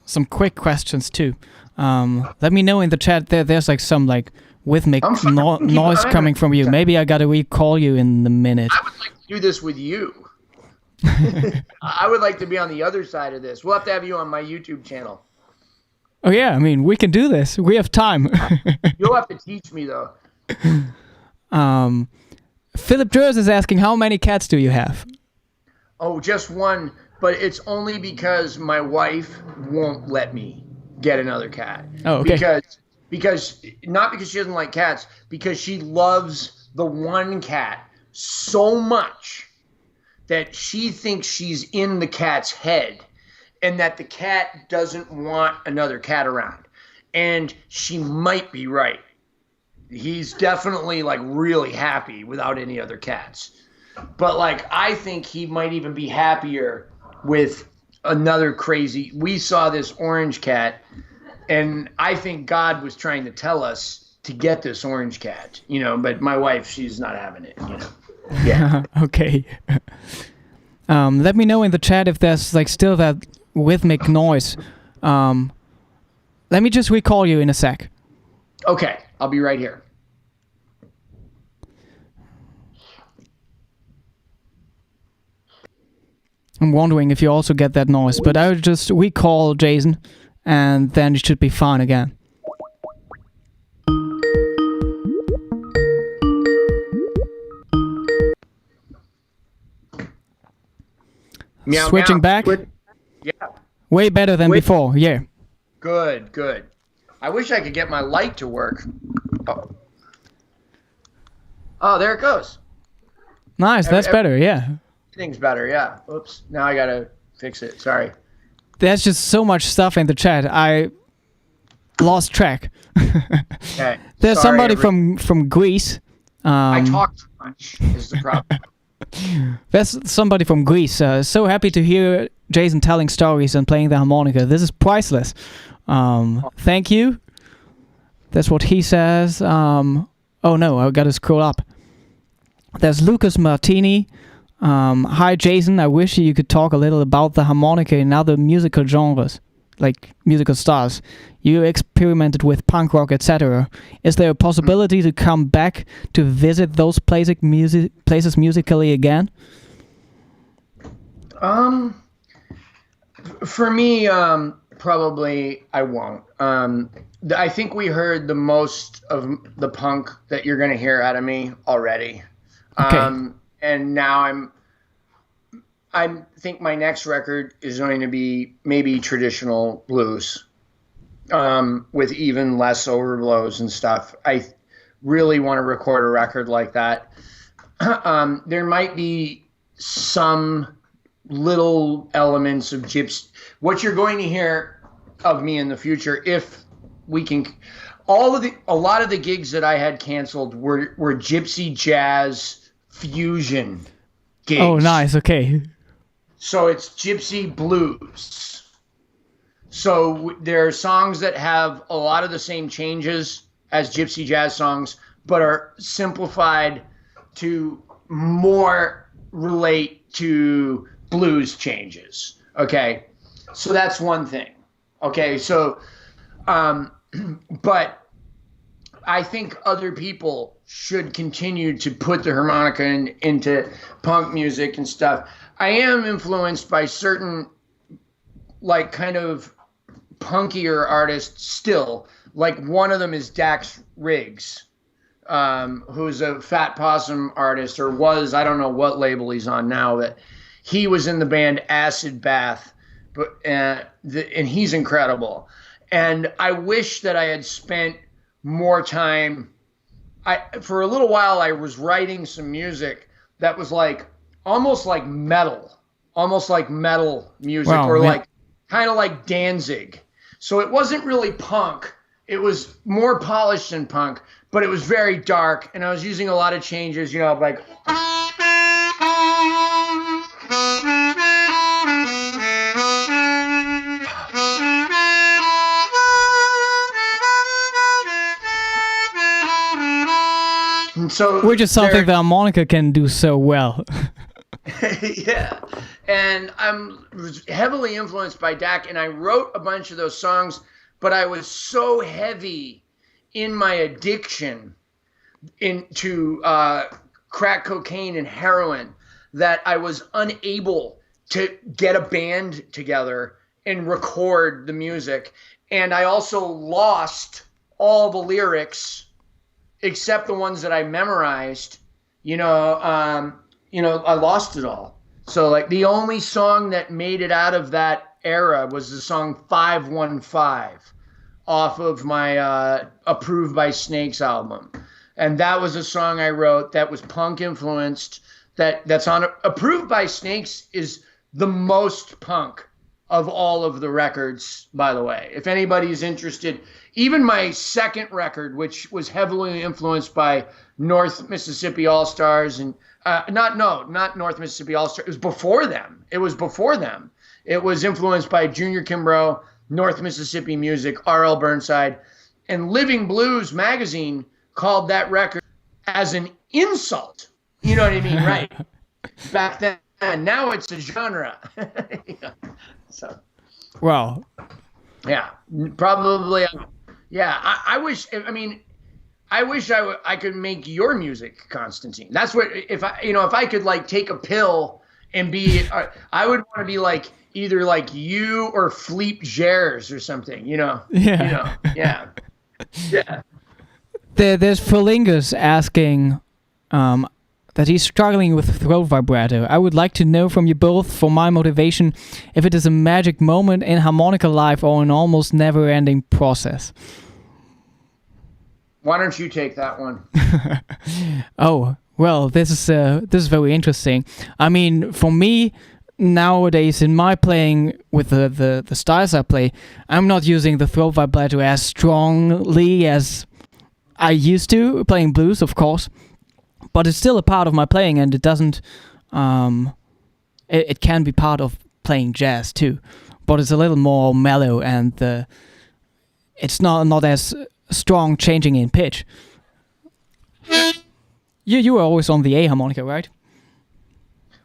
B: some quick questions too. Let me know in the chat. There's like some like rhythmic noise coming from you. Maybe I gotta recall you in a minute.
A: I would like to do this with you. I would like to be on the other side of this. We'll have to have you on my YouTube channel.
B: Oh yeah, I mean, we can do this. We have time.
A: You'll have to teach me though.
B: Philip Durs is asking, how many cats do you have?
A: Oh, just one, but it's only because my wife won't let me get another cat.
B: Oh, okay.
A: Because not because she doesn't like cats, because she loves the one cat so much that she thinks she's in the cat's head, and that the cat doesn't want another cat around. And she might be right. He's definitely like really happy without any other cats. But like, I think he might even be happier with another crazy. We saw this orange cat, and I think God was trying to tell us to get this orange cat, but my wife, she's not having it, Yeah.
B: Okay. Let me know in the chat if there's like still that rhythmic noise. Let me just recall you in a sec.
A: Okay, I'll be right here.
B: I'm wondering if you also get that noise, but I would just recall Jason, and then it should be fine again.
A: Meow,
B: Switching
A: meow.
B: back?
A: Yeah.
B: Way better than before, yeah.
A: Good. I wish I could get my light to work. Oh, there it goes.
B: Nice, that's better, yeah.
A: Everything's better, yeah. Oops, now I gotta fix it, sorry.
B: There's just so much stuff in the chat, I lost track.
A: Okay.
B: There's
A: Sorry,
B: somebody from Greece.
A: I talk too much is the problem.
B: There's somebody from Greece. So happy to hear Jason telling stories and playing the harmonica. This is priceless. Thank you. That's what he says. Oh no, I gotta scroll up. There's Lucas Martini. Hi Jason, I wish you could talk a little about the harmonica in other musical genres, like musical styles. You experimented with punk rock, etc. Is there a possibility to come back to visit those places musically again?
A: For me, probably I won't. I think we heard the most of the punk that you're going to hear out of me already.
B: Okay.
A: And now I think my next record is going to be maybe traditional blues, with even less overblows and stuff. I really want to record a record like that. There might be some little elements of gypsy. What you're going to hear of me in the future, if we can, a lot of the gigs that I had canceled were gypsy jazz fusion gigs.
B: Oh, nice. Okay.
A: So it's gypsy blues. So there are songs that have a lot of the same changes as gypsy jazz songs, but are simplified to more relate to blues changes. Okay. So that's one thing. Okay. So, but I think other people should continue to put the harmonica into punk music and stuff. I am influenced by certain, like, kind of punkier artists still. Like, one of them is Dax Riggs, who's a Fat Possum artist, or was, I don't know what label he's on now, but he was in the band Acid Bath, and he's incredible. And I wish that I had spent more time for a little while I was writing some music that was like almost like metal music,
B: Wow,
A: or
B: yeah.
A: like kind of like Danzig. So it wasn't really punk. It was more polished than punk, but it was very dark, and I was using a lot of changes, like and so
B: Which is something the harmonica can do so well.
A: yeah. And I'm was heavily influenced by Dak, and I wrote a bunch of those songs, but I was so heavy in my addiction into crack cocaine and heroin that I was unable to get a band together and record the music. And I also lost all the lyrics except the ones that I memorized. I lost it all. So like the only song that made it out of that era was the song 515 off of my Approved by Snakes album. And that was a song I wrote that was punk influenced. That's on Approved by Snakes is the most punk of all of the records, by the way. If anybody's interested, even my second record, which was heavily influenced by North Mississippi All-Stars and not North Mississippi All-Stars. It was before them. It was influenced by Junior Kimbrough, North Mississippi Music, R.L. Burnside, and Living Blues magazine called that record as an insult. You know what I mean, right? Back then. Now it's a genre. Yeah. So.
B: Wow.
A: Yeah, probably. Yeah, I wish. I wish I could make your music, Konstantin. That's what if I could like take a pill and be. I would want to be like either like you or Philippe Gers or something.
B: Yeah.
A: Yeah. Yeah.
B: There's Ferlingus asking that he's struggling with throat vibrato. I would like to know from you both, for my motivation, if it is a magic moment in harmonica life or an almost never-ending process.
A: Why don't you take that one?
B: Oh, well, this is very interesting. I mean, for me, nowadays in my playing with the styles I play, I'm not using the throat vibrato as strongly as I used to, playing blues, of course. But it's still a part of my playing, and it doesn't. It can be part of playing jazz too, but it's a little more mellow, and it's not as strong changing in pitch. You were always on the A harmonica, right?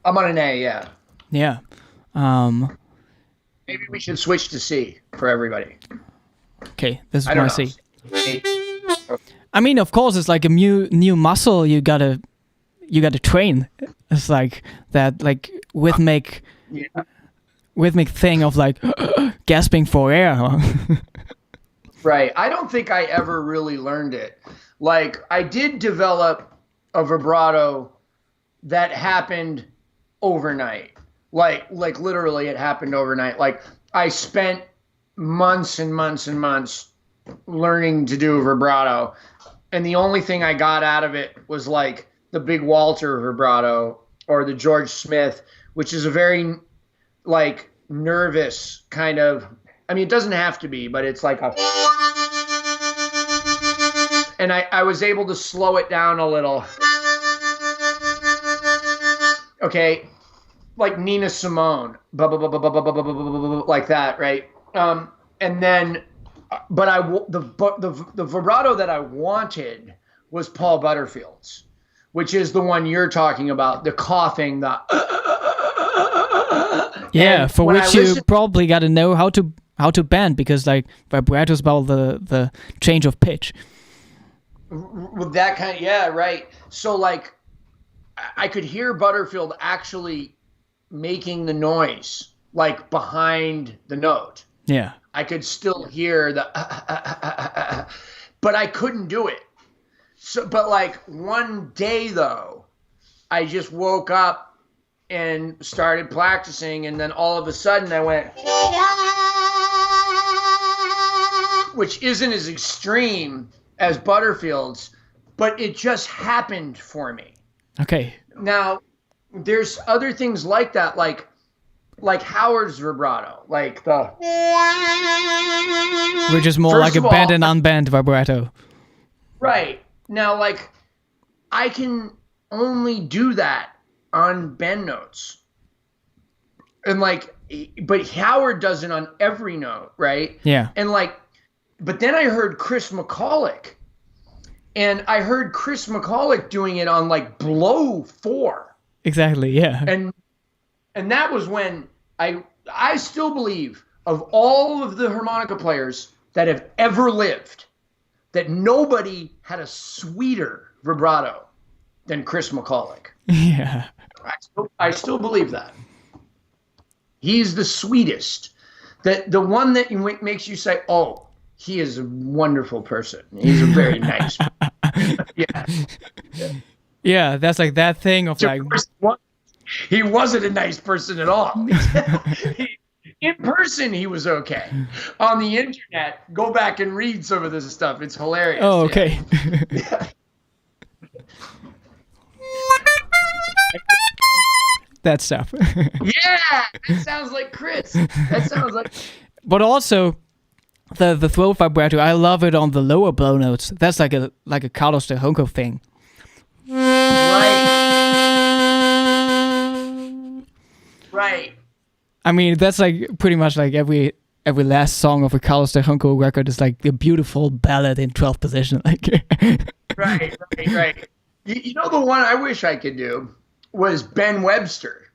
A: I'm on an A, yeah.
B: Yeah.
A: Maybe we should switch to C for everybody.
B: Okay, this is my C.
A: A.
B: I mean, of course, it's like a new muscle you gotta train. It's like that, like rhythmic thing of like gasping for air.
A: Right. I don't think I ever really learned it. Like I did develop a vibrato that happened overnight. Like literally it happened overnight. Like I spent months and months and months learning to do vibrato. And the only thing I got out of it was like the Big Walter vibrato or the George Smith, which is a very like nervous kind of, I mean, it doesn't have to be, but it's like a, and I was able to slow it down a little. Okay. Like Nina Simone, like that. Right. And then, but the vibrato that I wanted was Paul Butterfield's, which is the one you're talking about, the coughing, the
B: yeah,
A: and
B: for which you probably got to know how to bend, because like vibrato is about the change of pitch.
A: With that kind of, yeah, right. So like I could hear Butterfield actually making the noise like behind the note.
B: Yeah.
A: I could still hear the, but I couldn't do it. So, but like one day though, I just woke up and started practicing, and then all of a sudden I went, which isn't as extreme as Butterfield's, but it just happened for me.
B: Okay.
A: Now, there's other things like that, like Howard's vibrato, like the,
B: which is more like a bend and unbend vibrato.
A: Right. Now, like, I can only do that on bend notes. And like, but Howard does it on every note, right?
B: Yeah.
A: And like, but then I heard Chris McCulloch, and I heard Chris McCulloch doing it on like blow 4.
B: Exactly, yeah.
A: And that was when I still believe, of all of the harmonica players that have ever lived, that nobody had a sweeter vibrato than Chris McCulloch.
B: Yeah.
A: I still believe that. He's the sweetest. The one that makes you say, oh, he is a wonderful person. He's a very nice person. Yeah.
B: Yeah, that's like that thing of like...
A: He wasn't a nice person at all. In person, he was okay. On the internet, go back and read some of this stuff. It's hilarious.
B: Oh, okay.
A: Yeah.
B: That stuff.
A: Yeah, that sounds like Chris. That sounds like...
B: But also, the throat vibrato, I love it on the lower blow notes. That's like a Carlos de Junco thing.
A: Right.
B: I mean, that's like pretty much like every last song of a Carlos de Junco record is like a beautiful ballad in 12th position. Like.
A: Right. You know, the one I wish I could do was Ben Webster.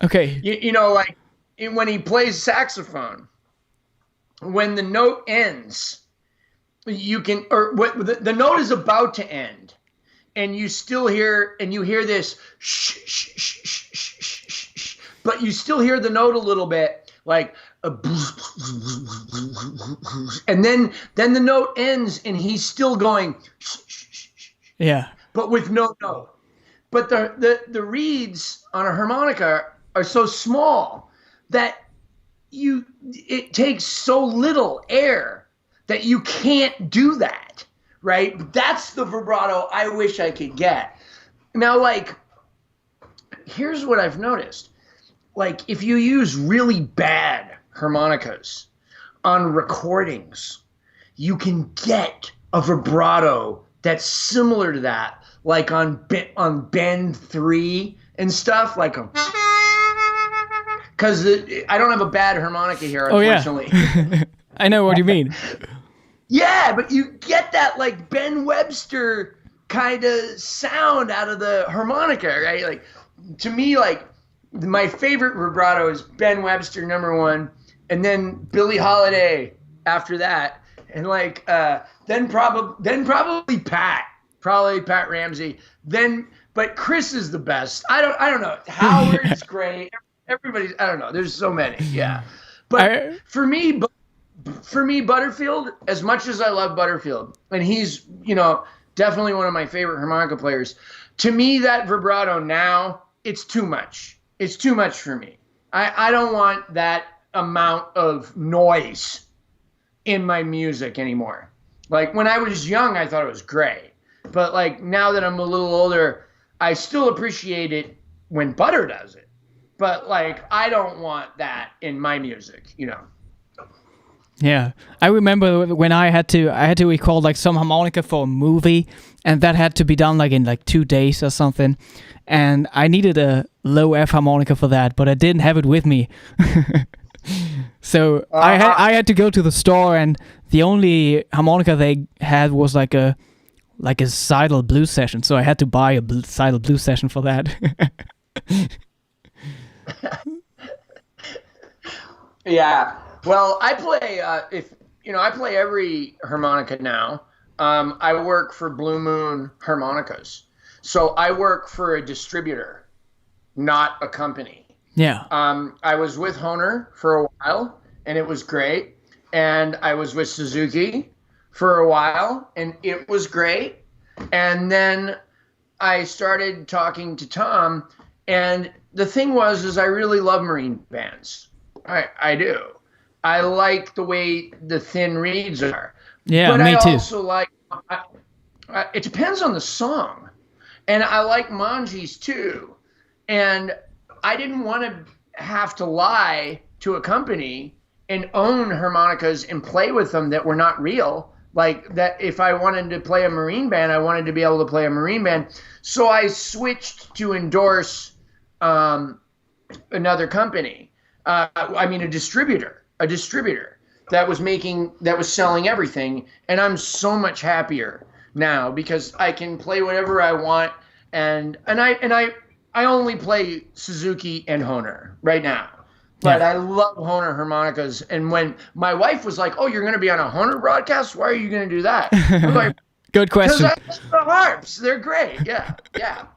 B: Okay.
A: You know, like when he plays saxophone, when the note ends, you can, or what the note is about to end, and you still hear, and you hear this shh, shh, shh, shh, shh, shh, shh, shh, but you still hear the note a little bit, like and then the note ends, and he's still going shh, shh, shh, shh,
B: yeah,
A: but with no note. But the reeds on a harmonica are so small that it takes so little air that you can't do that, right? That's the vibrato I wish I could get. Now, like, here's what I've noticed. Like, if you use really bad harmonicas on recordings, you can get a vibrato that's similar to that, like on bend 3 and stuff, like a... Because I don't have a bad harmonica here, unfortunately.
B: Oh, yeah. I know what you mean.
A: Yeah, but you get that like Ben Webster kind of sound out of the harmonica, right? Like, to me, like, my favorite vibrato is Ben Webster, #1, and then Billie Holiday after that, and like then probably Pat Ramsey. But Chris is the best. I don't know. Howard's great. Everybody's, I don't know. There's so many. Yeah. But for me, Butterfield, as much as I love Butterfield, and he's, you know, definitely one of my favorite harmonica players, to me, that vibrato now, it's too much. It's too much for me. I don't want that amount of noise in my music anymore. Like, when I was young, I thought it was great. But like, now that I'm a little older, I still appreciate it when Butter does it. But like, I don't want that in my music, you know.
B: Yeah, I remember when I had to record like some harmonica for a movie, and that had to be done like in like 2 days or something, and I needed a low F harmonica for that, but I didn't have it with me. So I had to go to the store, and the only harmonica they had was like a Seidel blues session, so I had to buy a Seidel blues session for that.
A: Yeah. Well, I play I play every harmonica now. I work for Blue Moon Harmonicas. So I work for a distributor, not a company.
B: Yeah.
A: I was with Hohner for a while, and it was great. And I was with Suzuki for a while, and it was great. And then I started talking to Tom, and the thing is I really love marine bands. I do. I like the way the thin reeds are.
B: Yeah,
A: but
B: me too.
A: It depends on the song. And I like manjis too. And I didn't want to have to lie to a company and own harmonicas and play with them that were not real. Like that, if I wanted to play a marine band, I wanted to be able to play a marine band. So I switched to endorse another company. I mean, a distributor that was selling everything. And I'm so much happier now because I can play whatever I want. And I only play Suzuki and Hohner right now. But I love Hohner harmonicas. And when my wife was like, "Oh, you're going to be on a Hohner broadcast? Why are you going to do that?" I'm like,
B: good question.
A: Because I love the harps. They're great. Yeah.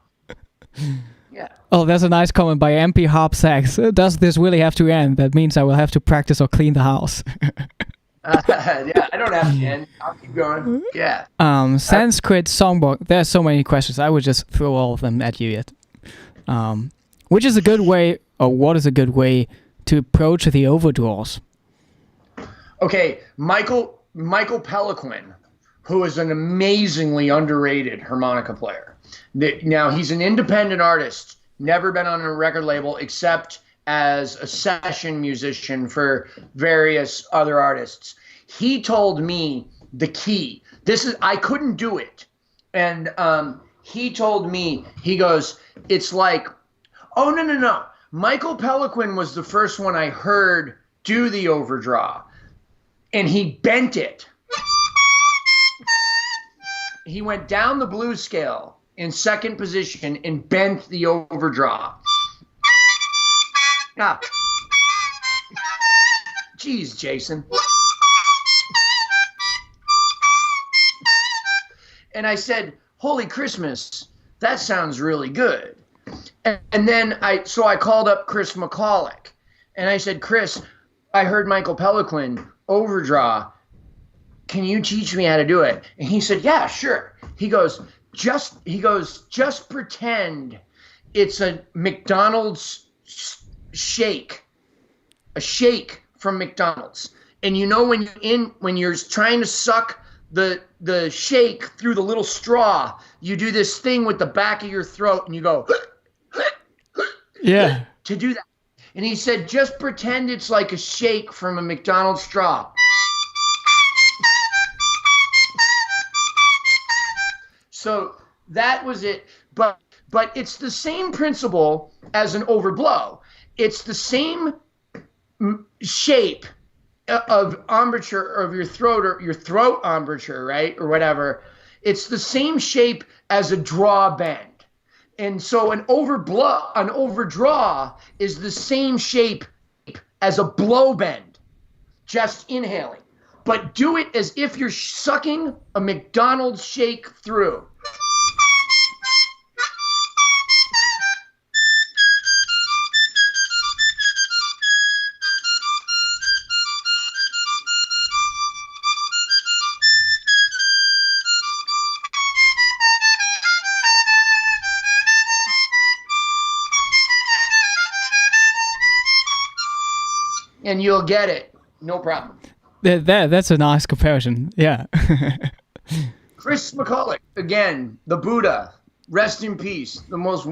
B: Oh, there's a nice comment by MP Harp Sax. Does this really have to end? That means I will have to practice or clean the house.
A: Yeah, I don't have to end. I'll keep going. Yeah.
B: Sanskrit songbook. There's so many questions. I would just throw all of them at you yet. Which is a good way, or what is a good way to approach the overdraws?
A: Okay, Michael Peliquin, who is an amazingly underrated harmonica player. Now, he's an independent artist, never been on a record label except as a session musician for various other artists. He told me the key. I couldn't do it. And he told me, he goes, it's like, oh, no. Michael Peliquin was the first one I heard do the overdraw. And he bent it. He went down the blues scale in second position and bent the overdraw. Ah. Jeez, Jason. And I said, holy Christmas, that sounds really good. And then I called up Chris McCulloch and I said, Chris, I heard Michael Peliquin overdraw. Can you teach me how to do it? And he said, yeah, sure. He goes, just pretend it's a McDonald's shake, a shake from McDonald's. And you know when you're trying to suck the shake through the little straw, you do this thing with the back of your throat and you go,
B: yeah,
A: to do that. And he said, just pretend it's like a shake from a McDonald's straw. So that was it. But it's the same principle as an overblow. It's the same shape of embouchure of your throat, or your throat embouchure, right? Or whatever. It's the same shape as a draw bend. And so an overdraw is the same shape as a blow bend, just inhaling. But do it as if you're sucking a McDonald's shake through. And you'll get it. No problem.
B: That's a nice comparison. Yeah.
A: Chris McCulloch, again, the Buddha. Rest in peace. The most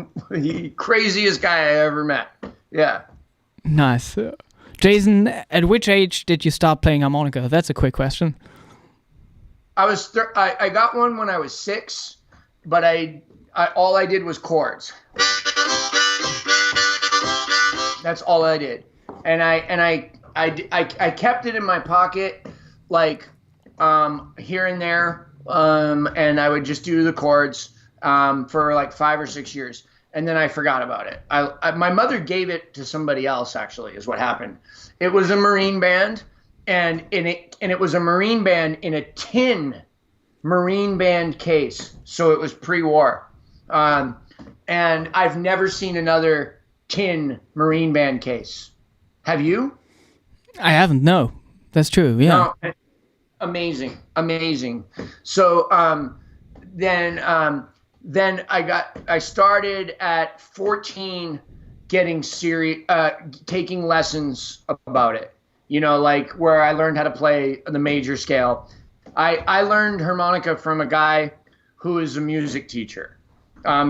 A: craziest guy I ever met. Yeah.
B: Nice. Jason, at which age did you start playing harmonica? That's a quick question.
A: I got one when I was 6, but I all I did was chords. That's all I did. And I kept it in my pocket, like here and there, and I would just do the chords for like 5 or 6 years, and then I forgot about it. My mother gave it to somebody else. Actually, is what happened. It was a Marine band, and it was a Marine band in a tin Marine band case, so it was pre-war, and I've never seen another tin Marine band case. Have you?
B: I haven't. No, that's true. Yeah.
A: No, amazing. So then I started at 14 getting taking lessons about it. You know, like where I learned how to play the major scale. I learned harmonica from a guy who is a music teacher.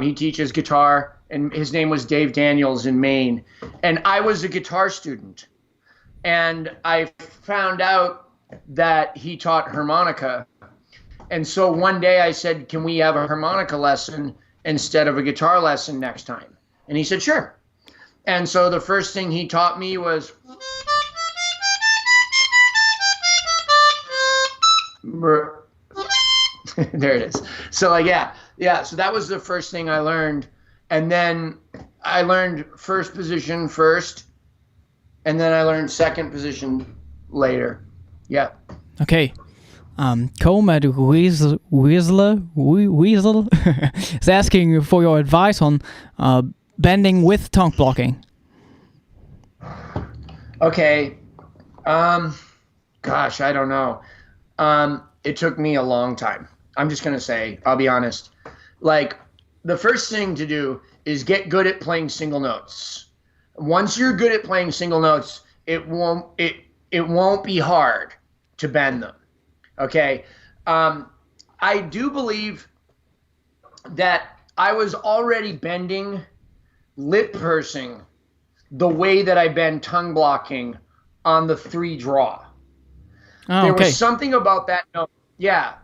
A: He teaches guitar, and his name was Dave Daniels in Maine. And I was a guitar student, and I found out that he taught harmonica. And so one day I said, can we have a harmonica lesson instead of a guitar lesson next time? And he said, sure. And so the first thing he taught me was there it is. So like, yeah. So that was the first thing I learned. And then I learned first position first, and then I learned second position later. Yeah.
B: Okay. Comad Weasel is asking for your advice on bending with tongue blocking.
A: Okay. Gosh, I don't know. It took me a long time. I'm just going to say, I'll be honest. Like, the first thing to do is get good at playing single notes. Once you're good at playing single notes, it won't be hard to bend them. Okay. I do believe that I was already bending lip pursing the way that I bend tongue blocking on the 3 draw.
B: Oh,
A: there
B: okay.
A: was something about that note. Yeah.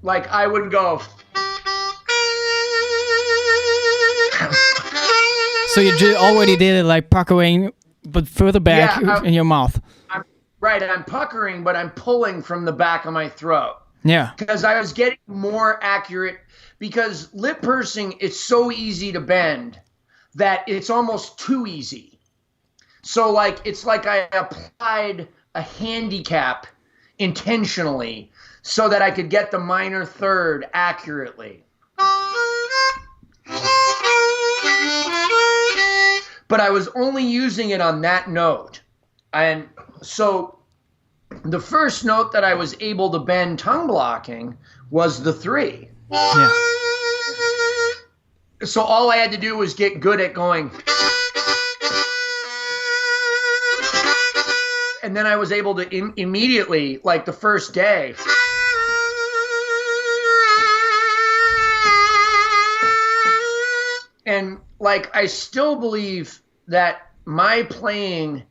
A: Like I would go.
B: So you already did it like puckering, but further back in your mouth.
A: I'm puckering, but I'm pulling from the back of my throat.
B: Yeah.
A: Because I was getting more accurate. Because lip pursing, it's so easy to bend that it's almost too easy. So like it's like I applied a handicap intentionally so that I could get the minor third accurately. But I was only using it on that note. And so the first note that I was able to bend tongue blocking was the 3.
B: Yeah.
A: So all I had to do was get good at going. And then I was able to immediately, like the first day, and like I still believe that my playing,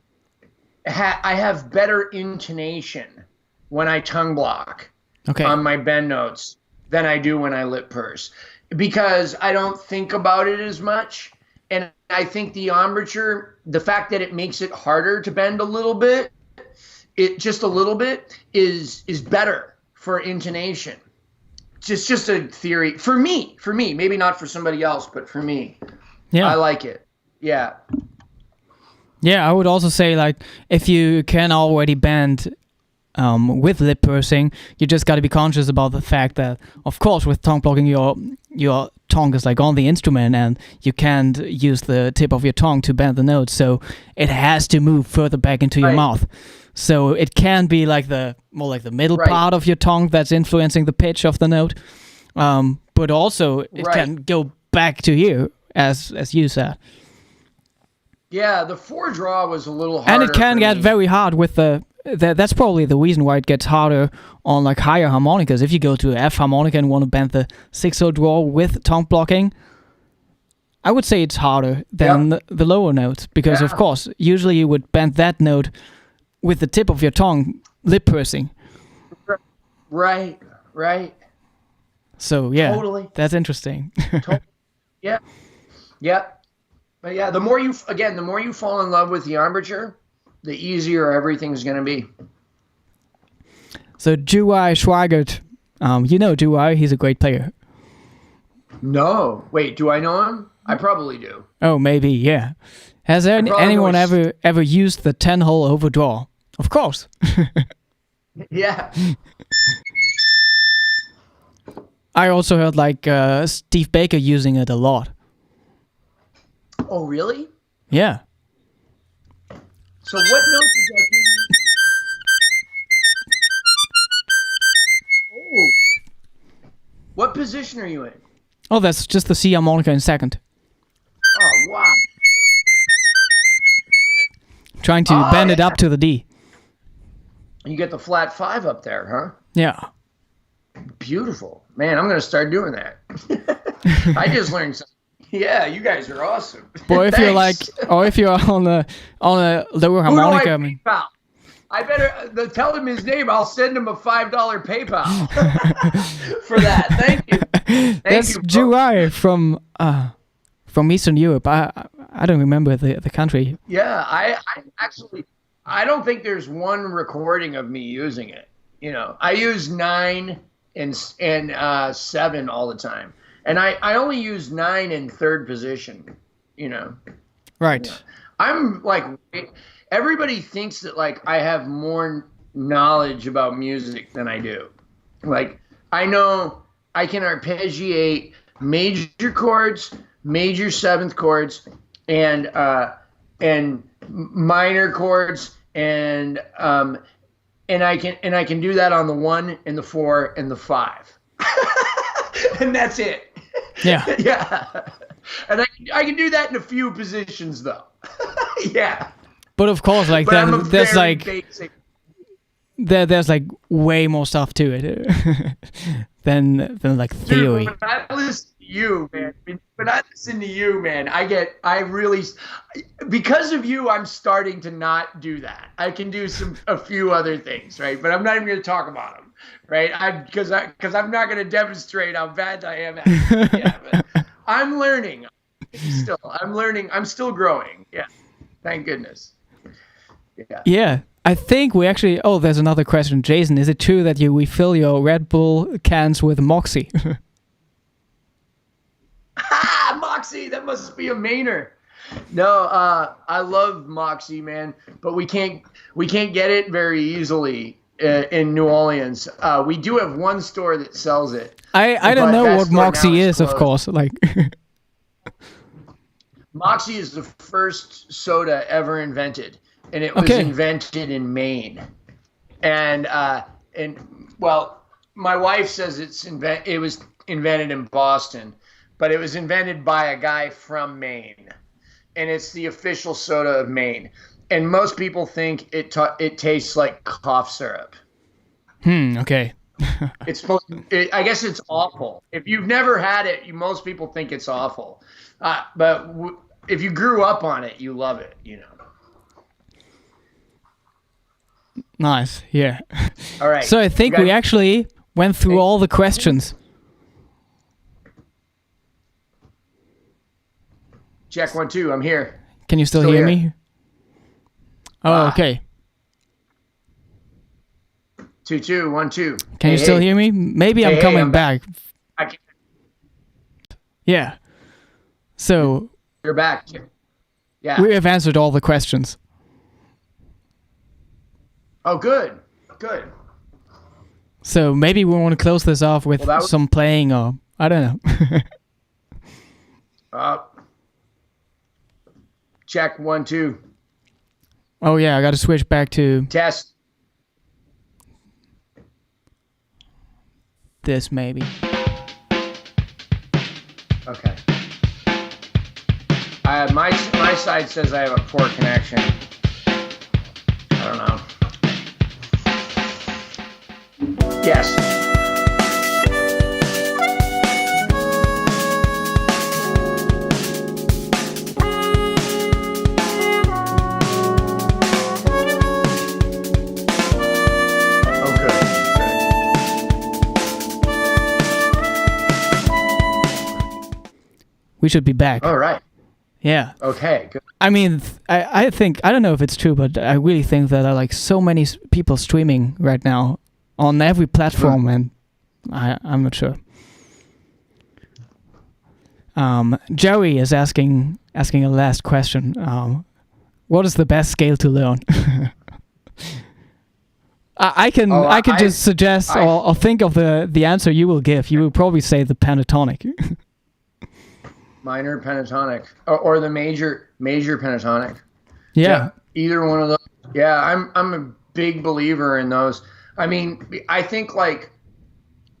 A: I have better intonation when I tongue block on my bend notes than I do when I lip purse, because I don't think about it as much. And I think the embouchure, the fact that it makes it harder to bend a little bit, just a little bit, is better for intonation. It's just a theory for me, maybe not for somebody else, but for me. Yeah. I like it. Yeah.
B: Yeah, I would also say, like, if you can already bend with lip pursing, you just got to be conscious about the fact that, of course, with tongue blocking, your tongue is like on the instrument, and you can't use the tip of your tongue to bend the notes, so it has to move further back into your mouth. So it can be like more like the middle part of your tongue that's influencing the pitch of the note, but also it can go back to here, as you said.
A: Yeah, the 4 draw was a little harder.
B: And it can get very hard with that's probably the reason why it gets harder on like higher harmonicas. If you go to F harmonica and want to bend the 6/0 draw with tongue blocking, I would say it's harder than the lower notes, because of course, usually you would bend that note with the tip of your tongue, lip pursing.
A: Right.
B: So yeah,
A: totally.
B: That's interesting.
A: Yeah. But yeah, the more you fall in love with the embouchure, the easier everything's going to be.
B: So Juwai Schweigert, you know Juwai, he's a great player.
A: No. Wait, do I know him? I probably do.
B: Oh, maybe, yeah. Has anyone ever used the 10-hole overdraw? Of course.
A: Yeah.
B: I also heard like Steve Baker using it a lot.
A: Oh, really?
B: Yeah.
A: So what note does that give you? Oh. What position are you in?
B: Oh, that's just the C harmonica in second.
A: Oh, wow.
B: Trying to bend it up to the D.
A: You get the flat 5 up there, huh?
B: Yeah.
A: beautiful, man. I'm gonna start doing that. I just learned something. Yeah, you guys are awesome.
B: But if you're like, or if you're on a lower harmonica,
A: I mean, I better tell him his name. I'll send him a $5 PayPal for that. Thank you.
B: That's Jurai from Eastern Europe. I don't remember the country.
A: Yeah, I actually don't think there's one recording of me using it. You know, I use 9 and 7 all the time, and I only use 9 in third position. You know,
B: right?
A: You know, I'm like, everybody thinks that like I have more knowledge about music than I do. Like, I know I can arpeggiate major chords, major seventh chords, and minor chords, and I can do that on the 1 and the 4 and the 5, and that's it.
B: Yeah,
A: yeah. And I can do that in a few positions though. Yeah.
B: But of course, like then there's like basic. There's like way more stuff to it than like theory.
A: Dude, when I listen to you, man, I really, because of you, I'm starting to not do that. I can do a few other things, right? But I'm not even going to talk about them, right? Because I'm not going to demonstrate how bad I am at it. Yeah, but I'm learning. I'm learning. I'm still growing. Yeah. Thank goodness. Yeah.
B: Yeah. I think we actually... Oh, there's another question. Jason, is it true that you refill your Red Bull cans with Moxie?
A: Moxie! That must be a Mainer. No, I love Moxie, man. But we can't get it very easily in New Orleans. We do have one store that sells it.
B: I don't know what Moxie is, of course. Like...
A: Moxie is the first soda ever invented, and it was invented in Maine. And well, my wife says it was invented in Boston, but it was invented by a guy from Maine, and it's the official soda of Maine. And most people think it tastes like cough syrup.
B: Okay.
A: It's supposed to, I guess it's awful. If you've never had it, most people think it's awful. But if you grew up on it, you love it, you know.
B: Nice, yeah.
A: All right.
B: So I think we actually went through all the questions.
A: Check 1 2. I'm here.
B: Can you still hear me? Oh, okay.
A: 2 2 1 2.
B: Can you still hear me? Maybe I'm coming back. Yeah. So
A: you're back. Yeah.
B: We have answered all the questions.
A: Oh, good. Good.
B: So maybe we want to close this off with some playing, or I don't
A: know. Check 1 2.
B: Oh yeah, I got to switch back to
A: test.
B: This maybe.
A: Okay. My side says I have a poor connection. I don't know. Yes. Oh, good.
B: We should be back.
A: All right.
B: Yeah.
A: Okay, good.
B: I mean, I think, I don't know if it's true, but I really think that there are like so many people streaming right now on every platform, and I'm not sure. Joey is asking a last question. What is the best scale to learn? I can just suggest or think of the answer you will give. You will probably say the pentatonic.
A: Minor pentatonic or the major pentatonic.
B: Yeah.
A: Either one of those. Yeah, I'm a big believer in those. I mean, I think like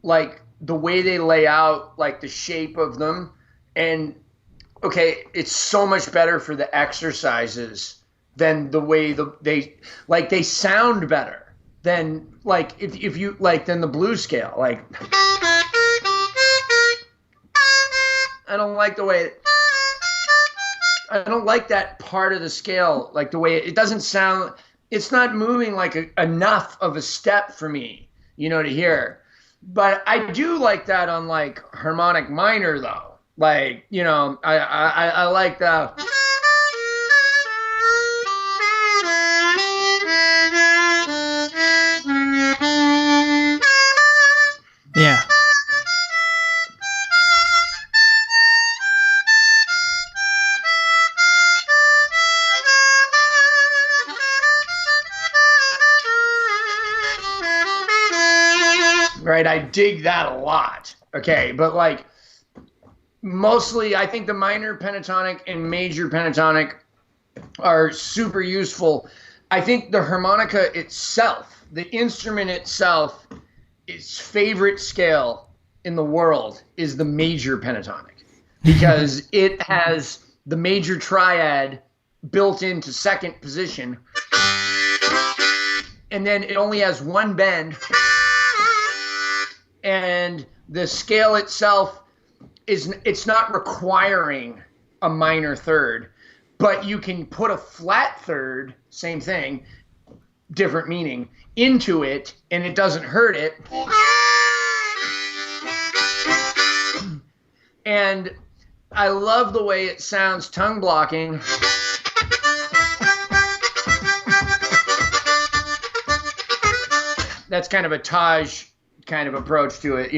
A: the way they lay out, like the shape of them, and it's so much better for the exercises than the way they sound better than like if you like than the blues scale. Like I don't like the way. I don't like that part of the scale, like the way it doesn't sound. It's not moving like enough of a step for me, to hear. But I do like that on like harmonic minor though. Like, I like the.
B: Yeah.
A: Right, I dig that a lot. Okay, but like mostly I think the minor pentatonic and major pentatonic are super useful. I think the harmonica itself, the instrument itself, its favorite scale in the world is the major pentatonic because it has the major triad built into second position, and then it only has one bend. And the scale itself it's not requiring a minor third, but you can put a flat third, same thing, different meaning, into it, and it doesn't hurt it. And I love the way it sounds tongue blocking. That's kind of a Taj kind of approach to it,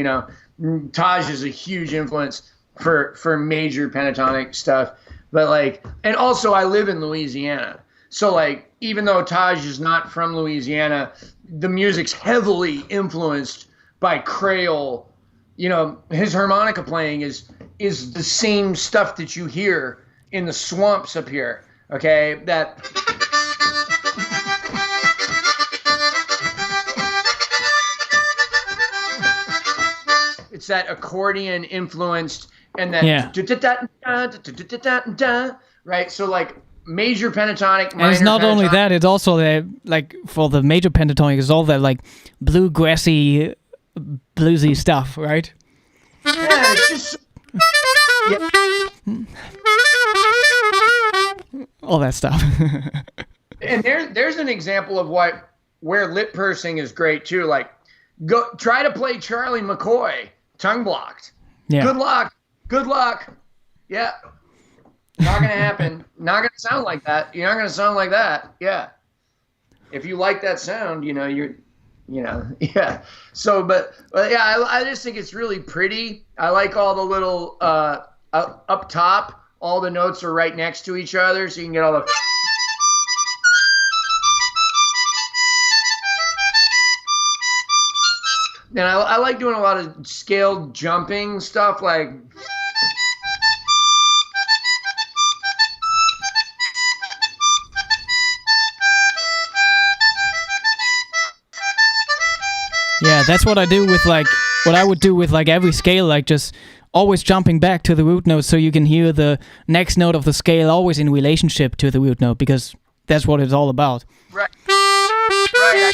A: Taj is a huge influence for major pentatonic stuff, but like, and also I live in Louisiana, so like, even though Taj is not from Louisiana, the music's heavily influenced by Creole. His harmonica playing is the same stuff that you hear in the swamps up here. Okay, that. It's that accordion influenced, and that right. So like major pentatonic.
B: And it's not only that; it's also like for the major pentatonic, it's all that like bluegrassy, bluesy stuff, right?
A: Yeah, it's just.
B: All that stuff.
A: And there's an example of where lip pursing is great too. Like, go try to play Charlie McCoy tongue blocked. Yeah. Good luck. Yeah. Not gonna happen. Not gonna sound like that. You're not gonna sound like that. Yeah. If you like that sound, yeah. So, but yeah, I just think it's really pretty. I like all the little up top. All the notes are right next to each other, so you can get all the. And I like doing a lot of scaled jumping stuff, like.
B: Yeah, that's what I do with what I would do with every scale, like just always jumping back to the root note so you can hear the next note of the scale always in relationship to the root note, because that's what it's all about.
A: Right. Right.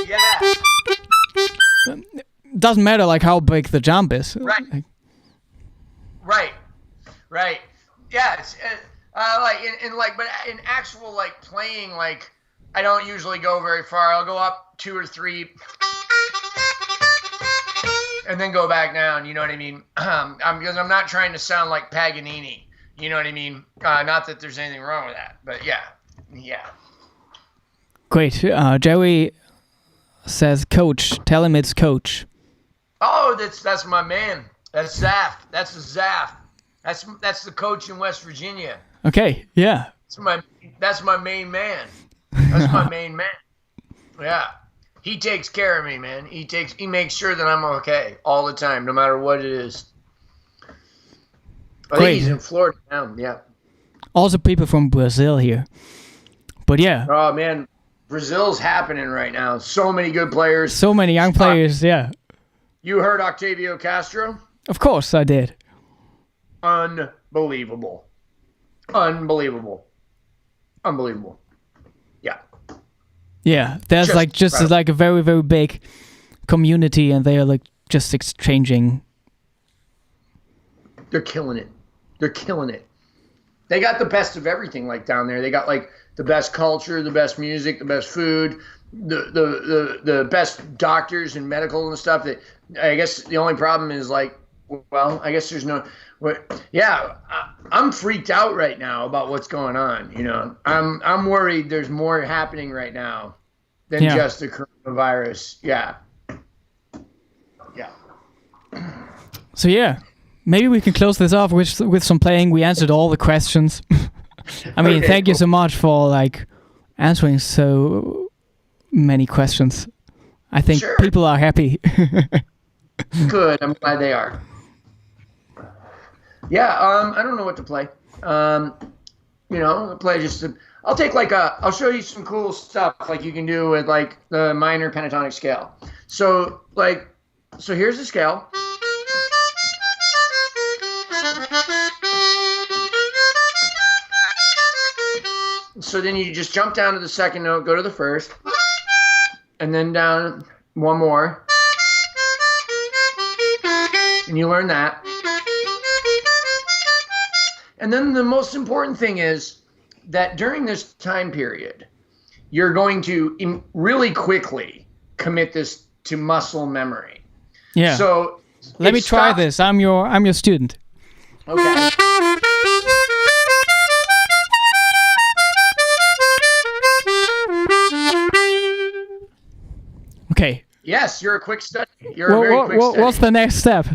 A: Yeah.
B: Doesn't matter how big the jump is.
A: Right. Right. Yeah. It's but in actual playing, I don't usually go very far. I'll go up 2 or 3, and then go back down. You know what I mean? Because I'm not trying to sound like Paganini. You know what I mean? Not that there's anything wrong with that, but yeah.
B: Great. Joey says, "Coach, tell him it's Coach."
A: Oh, that's my man. That's Zaf. That's Zaf. That's the coach in West Virginia.
B: Okay. Yeah.
A: That's my main man. That's my main man. Yeah. He takes care of me, man. He makes sure that I'm okay all the time, no matter what it is. I think he's in Florida now. Yeah.
B: Also, people from Brazil here. But yeah.
A: Oh man, Brazil's happening right now. So many good players.
B: So many young players. Yeah.
A: You heard Octavio Castro?
B: Of course, I did.
A: Unbelievable. Yeah.
B: Yeah, there's just a very, very big community, and they are just exchanging
A: They're killing it. They're killing it. They got the best of everything, like down there. They got like the best culture, the best music, the best food, the best doctors and medical and stuff. That I guess the only problem is like, well, I guess there's no. Yeah, I'm freaked out right now about what's going on. You know, I'm worried there's more happening right now than just the coronavirus. Yeah.
B: So yeah, maybe we can close this off with some playing. We answered all the questions. I mean, thank you so much for like answering so many questions. I think people are happy.
A: Good. I'm glad they are. Yeah. I don't know what to play. I'll play I'll take I'll show you some cool stuff like you can do with like the minor pentatonic scale. So here's the scale. So then you just jump down to the second note, go to the first, and then down one more. And you learn that. And then the most important thing is that during this time period, you're going to really quickly commit this to muscle memory.
B: Yeah.
A: So
B: let me try this. I'm your student.
A: Okay.
B: Okay.
A: Yes, you're a quick study. You're a very quick study.
B: What's the next step?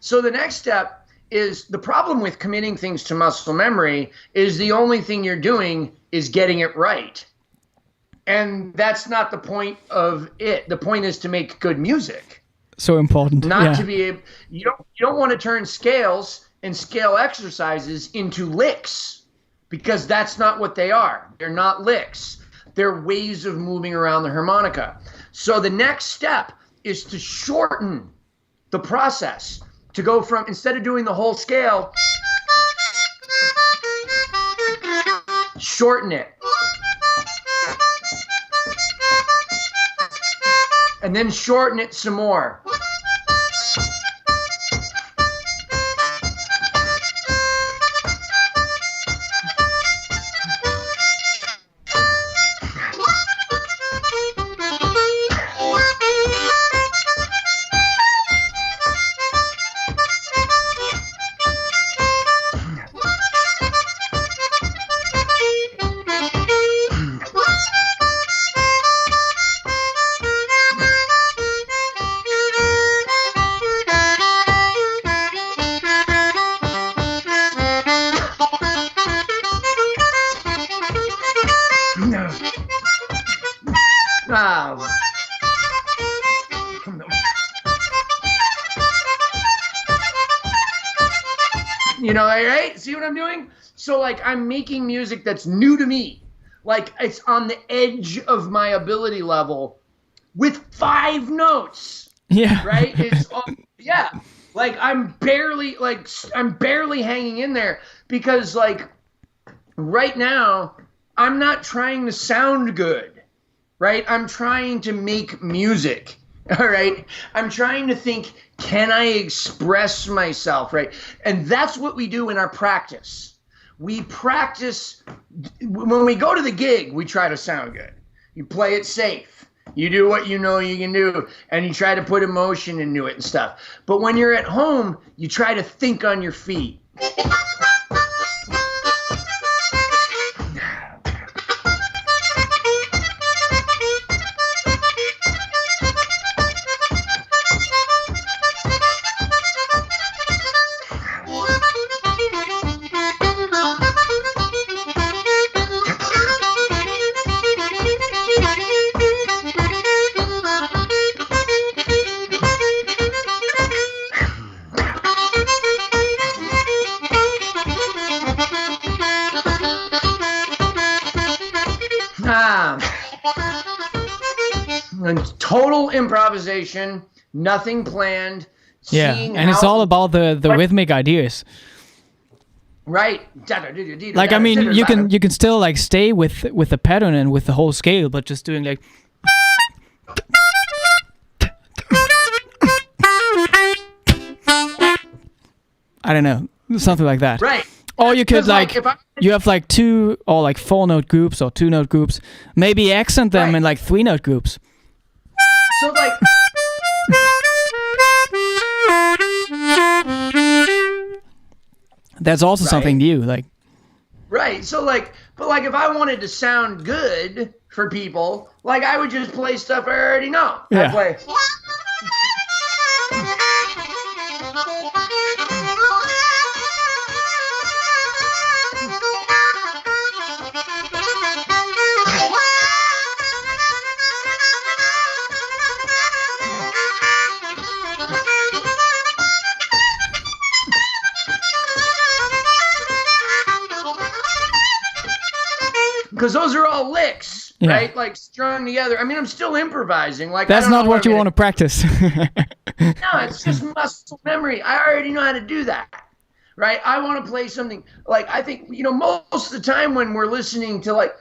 A: So the next step is the problem with committing things to muscle memory is the only thing you're doing is getting it right. And that's not the point of it. The point is to make good music.
B: So important.
A: Not to be able, you don't want to turn scales and scale exercises into licks because that's not what they are. They're not licks. They're ways of moving around the harmonica. So the next step is to shorten the process, to go from, instead of doing the whole scale, shorten it. And then shorten it some more. You know, right? See what I'm doing? So like I'm making music that's new to me. Like it's on the edge of my ability level with 5 notes.
B: Yeah.
A: Right? It's yeah. Like I'm barely hanging in there because like right now I'm not trying to sound good. Right? I'm trying to make music. All right. I'm trying to think, can I express myself? Right. And that's what we do in our practice. We practice when we go to the gig, we try to sound good. You play it safe. You do what you know you can do and you try to put emotion into it and stuff. But when you're at home, you try to think on your feet. Total improvisation, nothing planned.
B: Yeah, and it's all about the rhythmic ideas.
A: Right.
B: Like I mean, you can still like stay with the pattern and with the whole scale, but just doing like. I don't know, something like that.
A: Right.
B: Or you could like
A: if
B: you have like 2 or like 4-note groups or 2-note groups. Maybe accent them in like 3-note groups.
A: So like.
B: That's also something new, like.
A: Right. So like, but like if I wanted to sound good for people, like I would just play stuff I already know.
B: Yeah.
A: I play. Because those are all licks, right? Like strung together. I mean, I'm still improvising. Like
B: that's not what you want to practice.
A: No, it's just muscle memory. I already know how to do that, right? I want to play something like I think most of the time when we're listening to like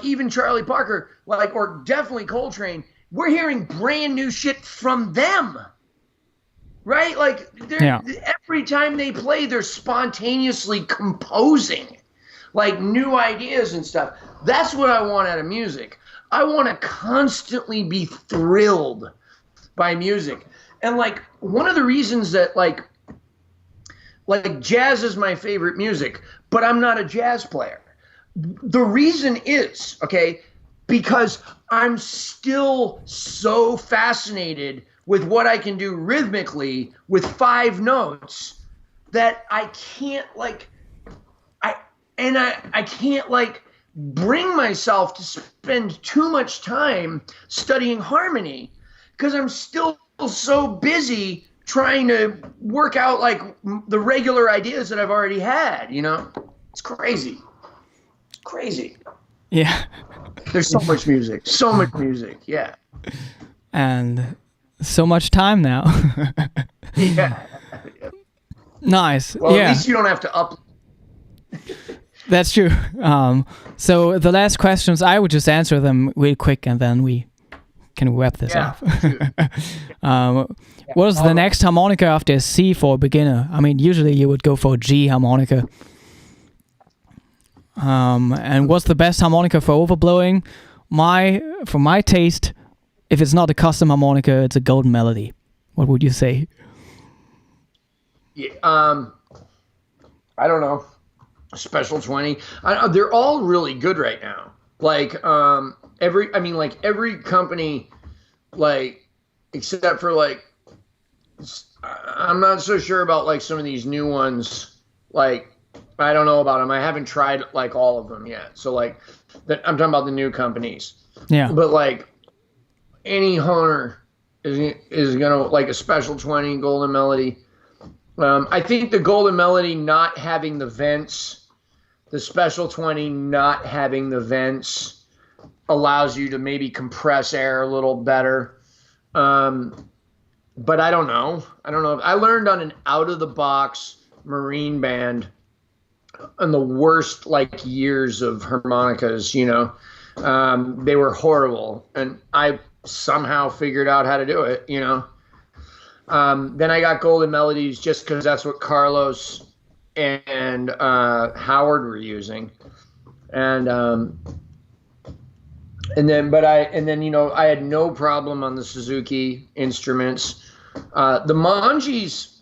A: even Charlie Parker, like or definitely Coltrane, we're hearing brand new shit from them, right? Like every time they play, they're spontaneously composing like new ideas and stuff. That's what I want out of music. I want to constantly be thrilled by music. And like one of the reasons that like jazz is my favorite music, but I'm not a jazz player. The reason is, because I'm still so fascinated with what I can do rhythmically with 5 notes that I can't I can't bring myself to spend too much time studying harmony because I'm still so busy trying to work out like the regular ideas that I've already had, It's crazy. Crazy.
B: Yeah.
A: There's so much music. Yeah.
B: And so much time now.
A: Yeah.
B: Nice.
A: Well, at least you don't have to upload.
B: That's true. So the last questions, I would just answer them real quick and then we can wrap this up. What is the next harmonica after a C for a beginner? I mean, usually you would go for a G harmonica. And what's the best harmonica for overblowing? For my taste, if it's not a custom harmonica, it's a golden melody. What would you say?
A: Yeah, I don't know. Special 20. They're all really good right now. Like every company, like except for like, I'm not so sure about like some of these new ones. Like I don't know about them. I haven't tried like all of them yet. So like, I'm talking about the new companies.
B: Yeah.
A: But like, any Hohner is gonna like a Special 20 Golden Melody. I think the Golden Melody not having the vents, the Special 20 not having the vents, allows you to maybe compress air a little better. But I don't know. I learned on an out-of-the-box marine band in the worst like years of harmonicas, they were horrible. And I somehow figured out how to do it, Then I got Golden Melodies just because that's what Carlos and Howard were using, and then I had no problem on the Suzuki instruments. The Mangis,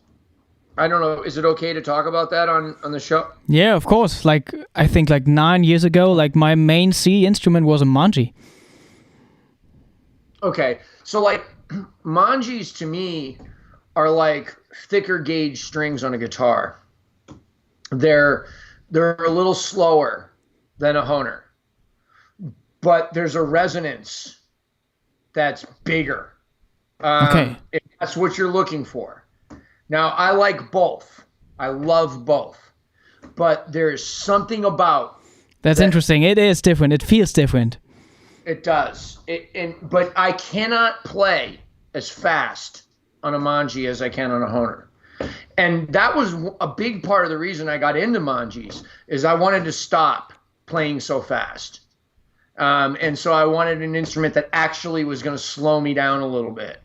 A: I don't know. Is it okay to talk about that on the show?
B: Yeah, of course. Like I think like 9 years ago, like my main C instrument was a Manji.
A: Okay, so like Mangis to me are like thicker gauge strings on a guitar. They're a little slower than a Hohner, but there's a resonance that's bigger. If that's what you're looking for. Now, I like both. I love both, but there's something about
B: that's interesting. It is different. It feels different.
A: It does. But I cannot play as fast on a Manji as I can on a Hohner. And that was a big part of the reason I got into Mangis, is I wanted to stop playing so fast. And so I wanted an instrument that actually was going to slow me down a little bit.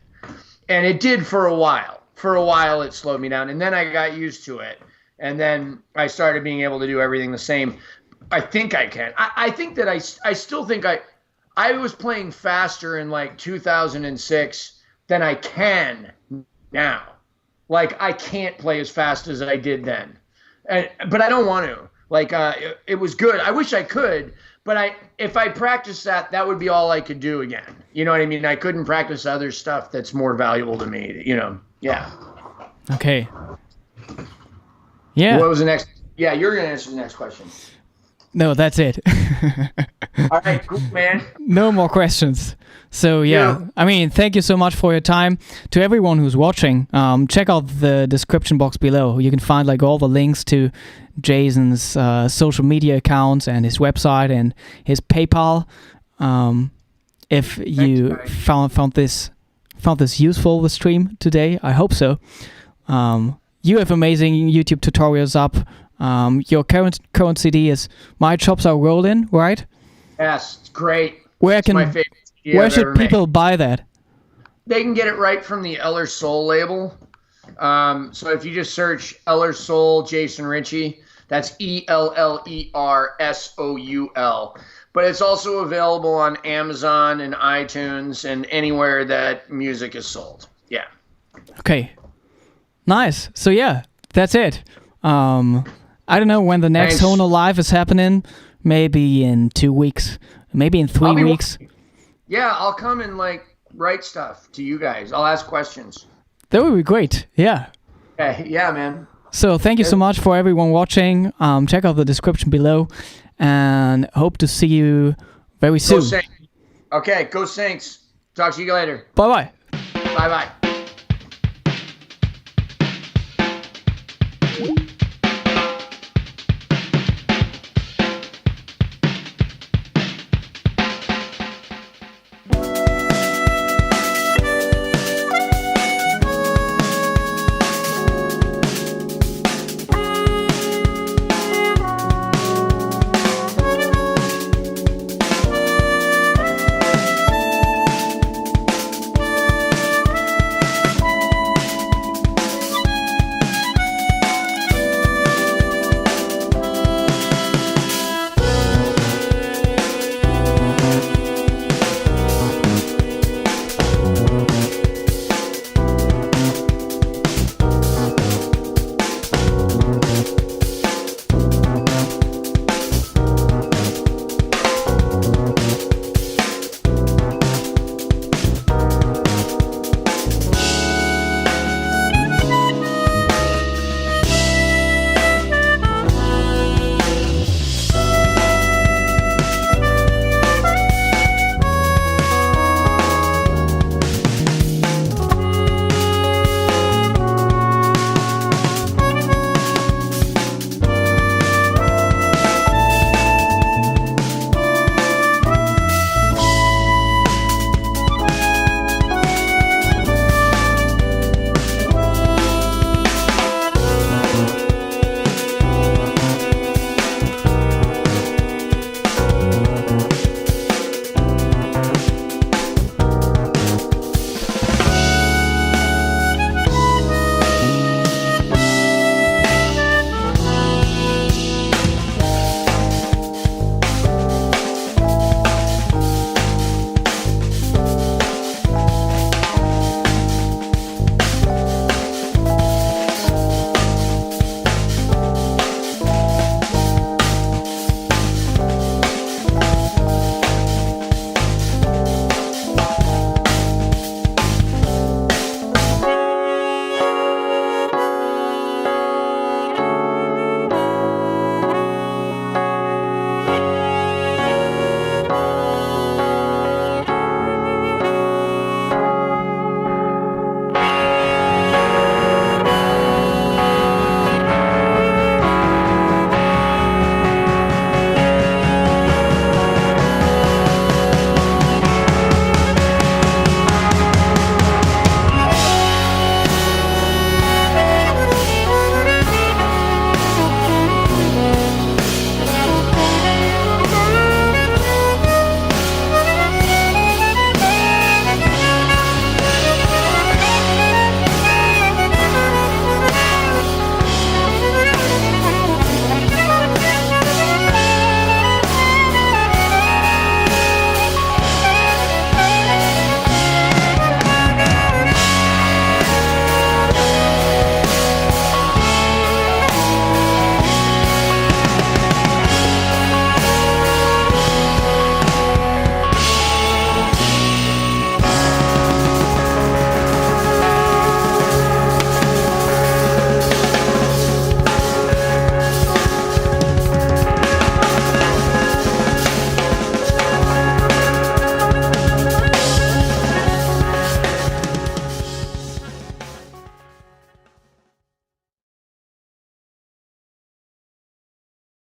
A: And it did for a while. For a while, it slowed me down. And then I got used to it. And then I started being able to do everything the same. I think I can. I think that I still think I was playing faster in like 2006 than I can now. Like I can't play as fast as I did then. But I don't want to. Like it was good. I wish I could, but if I practiced that would be all I could do again. You know what I mean? I couldn't practice other stuff that's more valuable to me, you know. Yeah.
B: Okay. Yeah.
A: What was the next? Yeah, you're going to answer the next question.
B: No, that's it.
A: All right, cool, man.
B: No more questions. So yeah, I mean, thank you so much for your time. To everyone who's watching, check out the description box below. You can find like all the links to Jason's social media accounts and his website and his PayPal. If you found this useful, the stream today, I hope so. You have amazing YouTube tutorials up. Your current CD is My Chops Are Rollin', right?
A: Yes, it's great.
B: Where should people buy that?
A: They can get it right from the Eller Soul label. So if you just search Eller Soul Jason Ricci, that's ELLERSOUL. But it's also available on Amazon and iTunes and anywhere that music is sold. Yeah.
B: Okay. Nice. So yeah, that's it. I don't know when the next Hohner Live is happening. Maybe in 2 weeks. Maybe in 3 weeks.
A: Yeah, I'll come and like write stuff to you guys. I'll ask questions.
B: That would be great. Yeah.
A: Yeah, man.
B: So thank you so much for everyone watching. Check out the description below, and hope to see you very soon.
A: Go Saints. Okay, go Saints. Talk to you later.
B: Bye bye.
A: Bye bye.